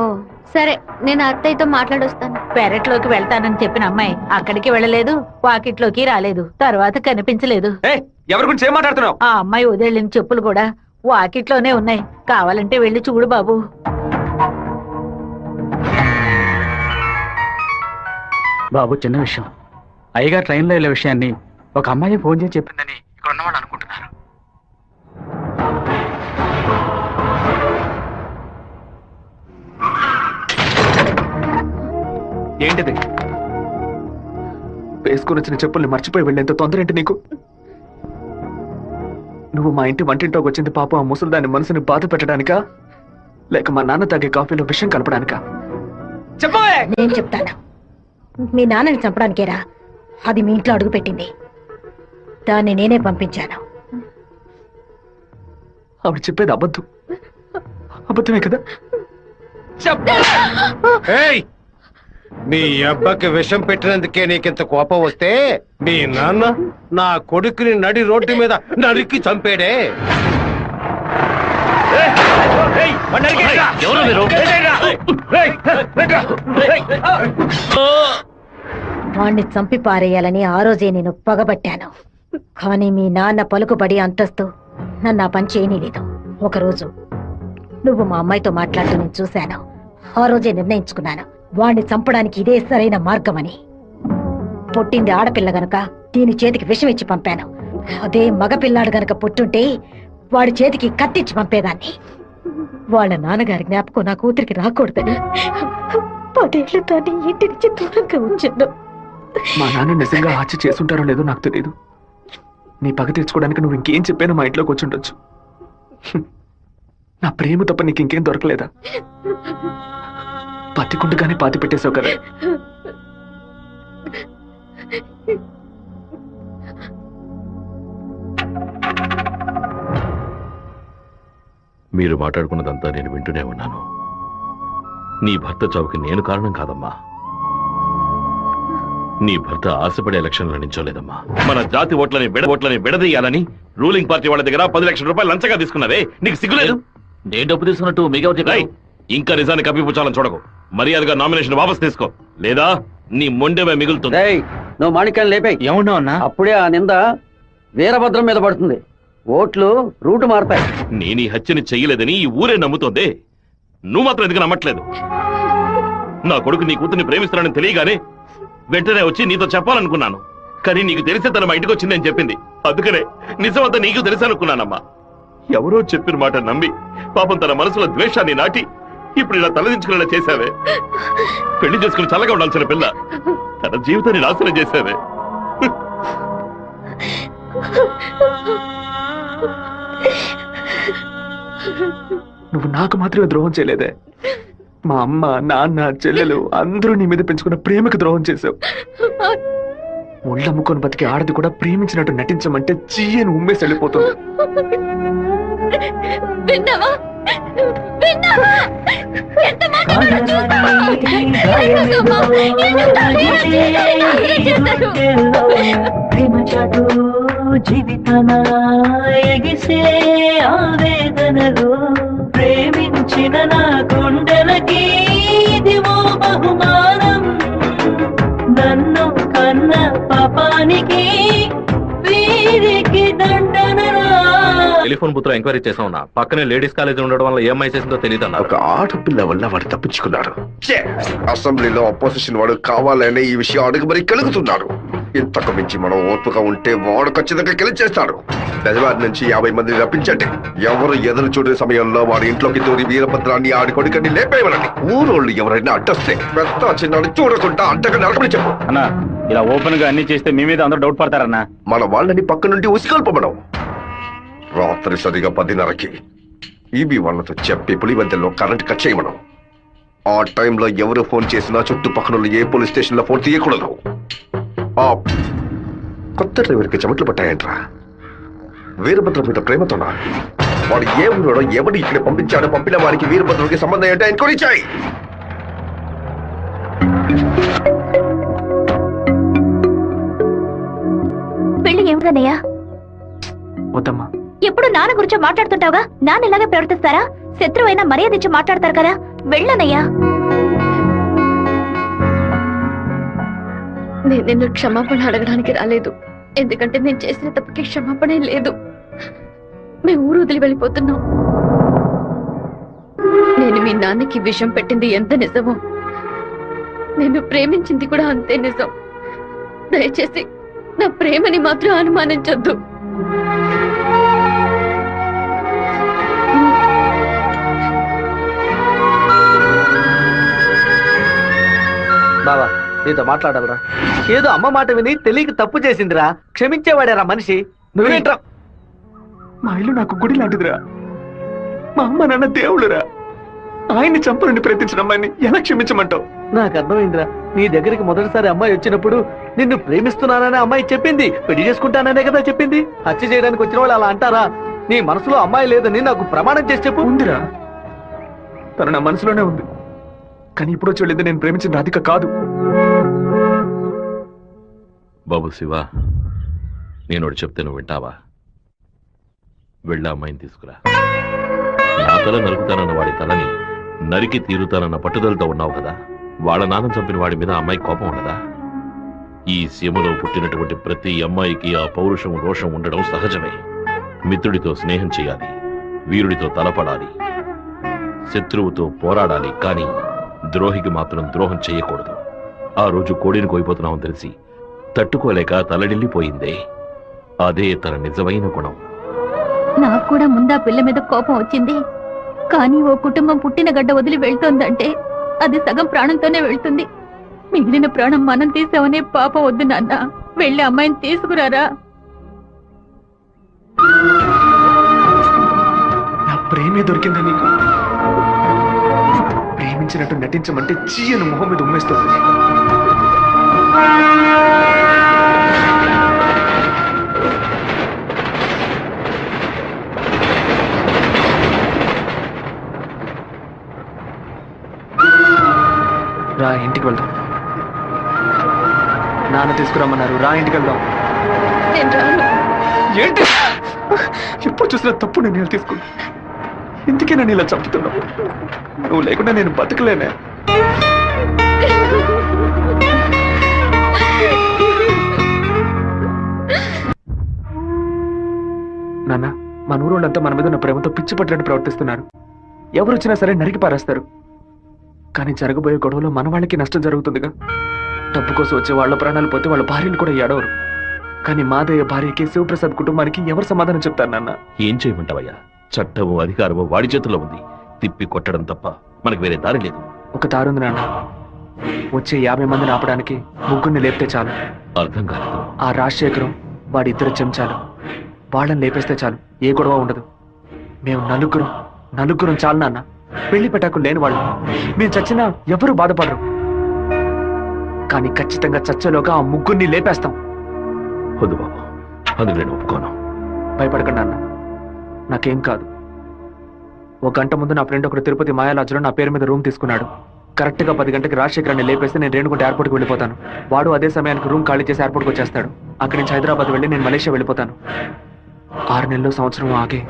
సరే, నేను అత్తయ్యతో మాట్లాడొస్తాను. పెరట్లోకి వెళ్తానని చెప్పిన అమ్మాయి అక్కడికి వెళ్ళలేదు, వాకిట్లోకి రాలేదు, తర్వాత కనిపించలేదు. ఎవరి గురించి ఏం మాట్లాడుతున్నావు? ఆ అమ్మాయి వదిలిన చెప్పులు కూడా వాకిట్లోనే ఉన్నాయి. కావాలంటే వెళ్ళి చూడు బాబు. బాబు, చిన్న విషయం. అయ్యగారు ట్రైన్లో వెళ్ళే విషయాన్ని ఒక అమ్మాయి ఫోన్ చేసి చెప్పిందని ఇక్కడ ఉన్నవాళ్ళు అనుకుంటున్నారు. ఏంటిది? వేసుకుని వచ్చిన చెప్పుల్ని మర్చిపోయి వెళ్ళేంత తొందర ఏంటి నీకు? నువ్వు మా ఇంటి వంటింట్లోకి వచ్చింది పాపం ఆ ముసలిదాని మనసుని బాధ పెట్టడానికా, లేక మా నాన్న తాగే కాఫీలో విషయం కలపడానికా? చెప్పవే. నేను చెప్తాను. మీ నాన్నని చంపడానికేరా అది మీ ఇంట్లో అడుగు పెట్టింది. దాన్ని నేనే పంపించాను. ఆవిడ చెప్పేది అబద్ధం. అబద్ధమే కదా? ఏయ్, మీ అబ్బకి విషం పెట్టినందుకే నీకింత కోపం వస్తే మీ నాన్న నా కొడుకుని నడి రోడ్డు మీద నరికి చంపాడే. వాణ్ణి చంపి పారేయాలని ఆ రోజే నేను పగబట్టాను. కానీ మీ నాన్న పలుకుబడి అంతస్తు నన్ను ఆ పని చేయనీలేదు. ఒకరోజు నువ్వు మా అమ్మాయితో మాట్లాడుతూ నేను చూశాను. ఆ రోజే నిర్ణయించుకున్నాను, వాణ్ణి చంపడానికి ఇదే సరైన మార్గమని. పుట్టింది ఆడపిల్ల గనక దీని చేతికి విషం ఇచ్చి పంపాను. అదే మగపిల్లాడు గనక పుట్టుంటే వాడి చేతికి కత్తిచ్చి పంపేదాన్ని. వాళ్ళ నాన్నగారి జ్ఞాపకం నా కూతురికి రాకూడదని 10 ఏళ్ళు దాన్ని ఇంటి నుంచి దూరంగా ఉంచాను. మా నాన్న నిజంగా హత్య చేసుంటారో లేదో నాకు తెలియదు. నీ పగ తీర్చుకోవడానికి నువ్వు ఇంకేం చెప్పానో మా ఇంట్లోకి వచ్చి ఉండొచ్చు. నా ప్రేమ తప్ప నీకు ఇంకేం దొరకలేదా? పత్తికుండగానే పాతి పెట్టేశావు కదా. మీరు మాట్లాడుకున్నదంతా నేను వింటూనే ఉన్నాను. నీ భర్త చావుకి నేను కారణం కాదమ్మా. నీ భర్త ఆశపడే ఎలక్షన్లో నించోలేదమ్మా. మన జాతి ఓట్లని విడదీయాలని రూలింగ్ పార్టీ వాళ్ళ దగ్గర 10 లక్షల రూపాయలు లంచగా తీసుకున్నావే, నీకు సిగ్గులేదు? నేను డబ్బు తీసుకున్నట్టు మీకు ఇంకా నిజాన్ని కప్పిపుచ్చాలని చూడకు. మర్యాదగా నామినేషన్ వాపస్ తీసుకో, లేదా నీ మొండెమే మిగులుతుంది. నువ్వు మాణిక్యాన్ని లేపాయి. ఏమన్నా అన్నా? అప్పుడే ఆ నింద వీరభద్రం మీద పడుతుంది. ఓట్లు రూటు మారతాయి. నేను ఈ హత్యని చెయ్యలేదని ఈ ఊరే నమ్ముతోంది. నువ్వు మాత్రం ఎందుకు నమ్మట్లేదు? నా కొడుకు నీ కూతుర్ని ప్రేమిస్తున్నానని తెలియగానే వెంటనే వచ్చి నీతో చెప్పాలనుకున్నాను. కానీ నీకు తెలిసే తన మా ఇంటికి వచ్చిందని చెప్పింది. అందుకనే నిజమంతా నీకు తెలుసనుకున్నానమ్మా. ఎవరో చెప్పిన మాట నమ్మి పాపం తన మనసులో ద్వేషాన్ని నాటి ఇప్పుడు ఇలా తలదించుకునేలా చేశావే. పెళ్లి చేసుకుని చల్లగా ఉండాల్సిన పిల్ల తన జీవితాన్ని నాశనం చేశావే. నువ్వు నాకు మాత్రమే ద్రోహం చేయలేదే, మా అమ్మ, నాన్న, చెల్లెలు అందరూ నీ మీద పెంచుకున్న ప్రేమకు ద్రోహం చేశావు. ఒళ్ళమ్ముకొని బతికి ఆడది కూడా ప్రేమించినట్టు నటించమంటే చీయని ఉమ్మేసి వెళ్ళిపోతుంది. విన్నావా? విన్నావా? ఎంత మాట చూస్తావా? జీవితమా ఎగిసే ఆవేదనలు ప్రేమించిన నా గుండెలకి ఇదివో బహుమానం. నన్ను కన్న పాపానికి వీరికి దండనరా. టెలిఫోన్ బూత్ లో ఎంక్వైరీ చేసా ఉన్నా. పక్కనే లేడీస్ కాలేజ్ ఉండడం వల్ల ఏం చేసిందో తెలియదు అన్న. ఒక ఆడపిల్ల వల్ల వాడు తప్పించుకున్నాడు. అసెంబ్లీలో అపోజిషన్ వాడు కావాలనే ఈ విషయం అడుగు మరి కలుగుతున్నాడు. ఇంతకు మించి మనం ఓర్పుగా ఉంటే వాడు ఖచ్చితంగా గెలిచేస్తాడు. బెజవాడి నుంచి 50 మందిని రప్పించండి. ఎవరు ఎదురు చూడే సమయంలో వాడి ఇంట్లోకి దూరి వీరభద్రాన్ని ఆడి కొడుకని లేపేయమనండి. ఊరోళ్ళు ఎవరైనా అడ్డొస్తే పెద్ద చిన్నాడు చూడకుండా అడ్డగా నడపని చెప్పు. అన్నా ఇలా ఓపెన్ గా అన్ని చేస్తే మీ మీద అందరూ డౌట్ పడతారన్నా. మన వాళ్ళని పక్క నుండి ఉసిగొల్పమనం. రాత్రి సరిగా 10:30కి ఈబీ వాళ్ళతో చెప్పి పులివెందుల్లో కరెంట్ కట్ చేయమనం. ఆ టైంలో ఎవరు ఫోన్ చేసినా చుట్టుపక్కల ఏ పోలీస్ స్టేషన్ లో ఫోన్ తీయకూడదు. ఆ కొత్త డ్రైవర్కి చెమట్లు పట్టాయంట్రా. వీరభద్రం మీద ప్రేమతోనా? వాడు ఏ ఊరోడో ఎవడు ఇక్కడ పంపించాడో పంపిన వారికి వీరభద్రుడికి సంబంధం ఏంటో ఎంక్వైరీ చేయి. పెళ్లి ఏమిటన్నయ్యా? వద్దమ్మా. ఎప్పుడు నాన్న గురించి మాట్లాడుతుంటావుగా, నాన్న ఇలాగే ప్రవర్తిస్తారా? శత్రువైనా మర్యాద ఇచ్చి మాట్లాడతారు కదా, వెళ్ళనయ్యా. నేను నిన్ను క్షమాపణ అడగడానికి రాలేదు, ఎందుకంటే నేను చేసిన తప్పుకి క్షమాపణ లేదు. మేము ఊరు వదిలి వెళ్ళిపోతున్నాం. నేను మీ నాన్నకి విషం పెట్టింది ఎంత నిజమో, నేను ప్రేమించింది కూడా అంతే నిజం. దయచేసి నా ప్రేమని మాత్రం అనుమానించొద్దు. బావా నీతో మాట్లాడాలరా. ఏదో అమ్మ మాట విని తెలియక తప్పు చేసిందిరా, క్షమించేవాడేరా మనిషి. నువ్వేంట్రా? మా ఇల్లు నాకు గుడి లాంటిదిరా. మా అమ్మ నాన్న దేవుడురా. ఆయన్ని చంపాలని ప్రయత్నించిన అమ్మాయిని ఎలా క్షమించమంటావు? నాకు అర్థమైందిరా. నీ దగ్గరికి మొదటిసారి అమ్మాయి వచ్చినప్పుడు నిన్ను ప్రేమిస్తున్నాననే అమ్మాయి చెప్పింది, పెళ్లి చేసుకుంటాననే కదా చెప్పింది. హత్య చేయడానికి వచ్చిన వాళ్ళు అలా అంటారా? నీ మనసులో అమ్మాయి లేదని నాకు ప్రమాణం చేసి చెప్పు. ఉందిరా, తను నా మనసులోనే ఉంది. కానీ ఇప్పుడు వచ్చి వెళ్ళింది నేను ప్రేమించిన రాధిక కాదు. బాబు శివ, నేను ఒకటి చెప్తే నువ్వు వింటావా? వెళ్ళి అమ్మాయిని తీసుకురా. నా తల నరుకుతానన్న వాడి తలని నరికి తీరుతానన్న పట్టుదలతో ఉన్నావు కదా. వాళ్ళ నాన్న చంపిన వాడి మీద అమ్మాయి కోపం ఉండదా? ఈ సీమలో పుట్టినటువంటి ప్రతి అమ్మాయికి ఆ పౌరుషం, రోషం ఉండడం సహజమే. మిత్రుడితో స్నేహం చేయాలి, వీరుడితో తలపడాలి, శత్రువుతో పోరాడాలి. కానీ ద్రోహికి మాత్రం ద్రోహం చేయకూడదు. ఆ రోజు కోడిని కోయిపోతున్నామని తెలిసి తట్టుకోలేక తలడిల్లిపోయిందే, అదే తన నిజమైన గుణం. నాకు కూడా ముందా పిల్ల మీద కోపం వచ్చింది. కానీ ఓ కుటుంబం పుట్టిన గడ్డ వదిలి వెళ్తోందంటే అది సగం ప్రాణంతోనే వెళ్తుంది. మిగిలిన ప్రాణం మనం తీసామనే పాపం వద్దు నాన్న. వెళ్ళి అమ్మాయిని తీసుకురారా. నా ప్రేమే దొరికిందా నీకు? ప్రేమించినట్టు నటించమంటే చీయను మొహం మీద ఉమ్మేస్తుంది. రా, ఇంటికి వెళ్దాం. నాన్న తీసుకురమ్మన్నారు, రా ఇంటికి వెళ్దాం. ఏంటి ఎప్పుడు చూసినా తప్పు నిర్ణయాలు తీసుకున్నా. ఇందుకే నన్ను ఇలా చంపుతున్నావు. నువ్వు లేకుండా నేను బతకలేనే. నాన్న మన ఊరోళ్ళంతా మన మీద ఉన్న ప్రేమతో పిచ్చి పట్టినట్టు ప్రవర్తిస్తున్నారు. ఎవరు వచ్చినా సరే నరికి పారేస్తారు. కానీ జరగబోయే గొడవలో మన వాళ్ళకి నష్టం జరుగుతుందిగా. డబ్బు కోసం వచ్చే వాళ్ళ ప్రాణాలు పోతే వాళ్ళ భార్యలు కూడా ఏడవరు. కానీ మాదయ్య భార్యకి శివప్రసాద్ కుటుంబానికి ఎవరు సమాధానం చెప్తారు నాన్న? ఏం చేయమంటావయ్యా? చట్టము అధికారము వాడి చేతుల్లో ఉంది. తిప్పి కొట్టడం తప్ప మనకు వేరే దారి లేదు. ఒక దారుంది నాన్న. వచ్చే 50 మందిని ఆపడానికి ముగ్గురిని లేపితే చాలు. అర్థం కాలేదు. ఆ రాజశేఖరం వాడి 2 చెంచాలు వాళ్ళని లేపేస్తే చాలు, ఏ గొడవ ఉండదు. మేము నలుగురం చాలు నాన్న. పెళ్లి పెట్టాకు లేని వాళ్ళు. మేము చచ్చినా ఎవరు బాధపడరు. కానీ ఖచ్చితంగా చచ్చేలోగా ఆ ముగ్గురిని లేపేస్తాం. వద్దు బాబు, అందుకు నేను ఒప్పుకోను. భయపడకండి అన్న, నాకేం కాదు. 1 గంట ముందు నా ఫ్రెండ్ ఒకడు తిరుపతి మాయాలాజులో నా పేరు మీద రూమ్ తీసుకున్నాడు. కరెక్ట్గా 10 గంటకి రాజశేఖరాన్ని లేపేస్తే నేను రేణుగుంట ఎయిర్పోర్ట్కి వెళ్ళిపోతాను. వాడు అదే సమయానికి రూమ్ ఖాళీ చేసి ఎయిర్పోర్ట్కి వచ్చేస్తాడు. అక్కడి నుంచి హైదరాబాద్ వెళ్ళి నేను మలేషియా వెళ్ళిపోతాను. 6 నెలలు సంవత్సరం ఆగే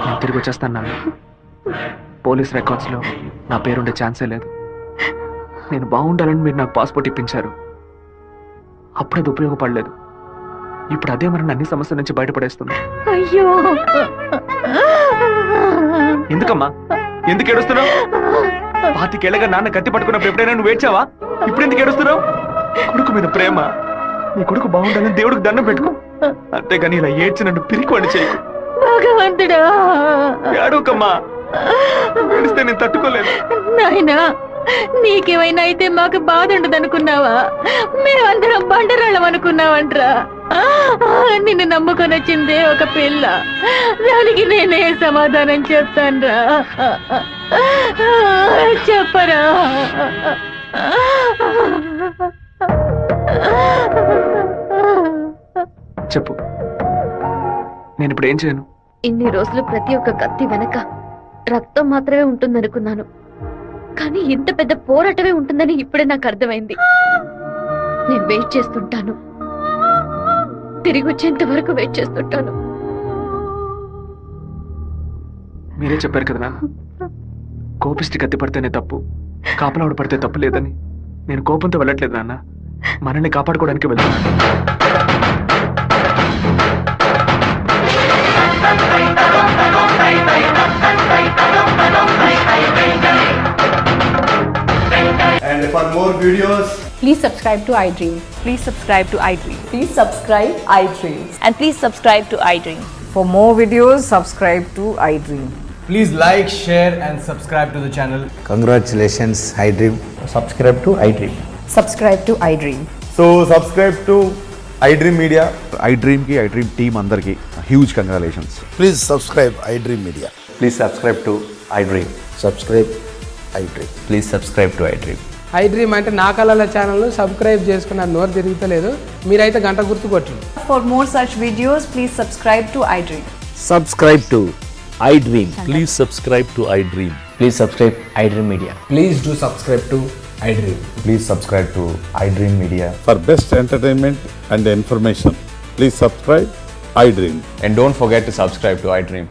నేను తిరిగి వచ్చేస్తాను నాన్న. పోలీస్ రికార్డ్స్లో నా పేరుండే ఛాన్సే లేదు. నేను బాగుండాలని మీరు నాకు పాస్పోర్ట్ ఇప్పించారు. అప్పుడు అది ఉపయోగపడలేదు. ఇప్పుడు అదే మరి అన్ని సమస్యల నుంచి బయటపడేస్తుంది. అయ్యో, ఎందుకమ్మా ఎందుకు ఏడుస్తున్నావు? 25 ఏళ్ళగా నాన్న కత్తి పట్టుకున్నప్పుడు ఎప్పుడైనా నువ్వు ఏడ్చావా? ఇప్పుడు ఎందుకు ఏడుస్తున్నావు? కొడుకు మీద ప్రేమ. నీ కొడుకు బాగుండాలని దేవుడికి దండం పెట్టుకో. అంతేగాని ఇలా ఏడ్చి నన్ను పిరికివాడి చేయకు. భగవంతుడా, ఏడవకమ్మా. ఏడిస్తే నేను తట్టుకోలేదు. నాయనా, నీకేమైనా అయితే మాకు బాధ ఉండదు అనుకున్నావా? మేమందరం బండరాళ్ళం అనుకున్నావంట్రా. నిన్ను నమ్ముకొని వచ్చిందే ఒక పిల్ల. దానికి నేనే సమాధానం చెప్తాన్రా. చెప్పరా? చెప్పు, నేను ఇప్పుడు ఏం చేయను? ఇన్ని రోజులు ప్రతి ఒక్క కత్తి వెనక రక్తం మాత్రమే ఉంటుందనుకున్నాను. కానీ ఇంత పెద్ద పోరాటమే ఉంటుందని ఇప్పుడే నాకు అర్థమైంది. నేను వెయిట్ చేస్తుంటాను, తిరిగి వచ్చేంత వరకు వెయిట్ చేస్తుంటాను. మీరే చెప్పారు కదా నాన్న, కోపిష్టి కత్తి పడితేనే తప్పు, కాపలావిడ పడితే తప్పు లేదని. నేను కోపంతో వెళ్ళట్లేదు నాన్న, మనల్ని కాపాడుకోవడానికి వెళ్తున్నాను. And for more videos, please subscribe to iDream. Please subscribe to iDream. Please subscribe iDream. And please subscribe to iDream. For more videos, subscribe to iDream. please like, share and subscribe to the channel. Congratulations, iDream. Subscribe to iDream. Subscribe to iDream. So subscribe to iDream Media. iDream ki iDream team andarki huge congratulations. Please subscribe iDream Media. Please subscribe to iDream. Subscribe iDream. Please subscribe to iDream. iDream అంటే నా కళల channel subscribe చేసుకున్న నోరు తిరుగుతలేదు. మీరైతే గంట గుర్తు కొట్టండి. For more such videos, please subscribe to iDream. Subscribe to iDream. Please subscribe to iDream. Please subscribe iDream Media. Please do subscribe to iDream. Please subscribe to iDream Media. For best entertainment and information, please subscribe iDream. And don't forget to subscribe to iDream.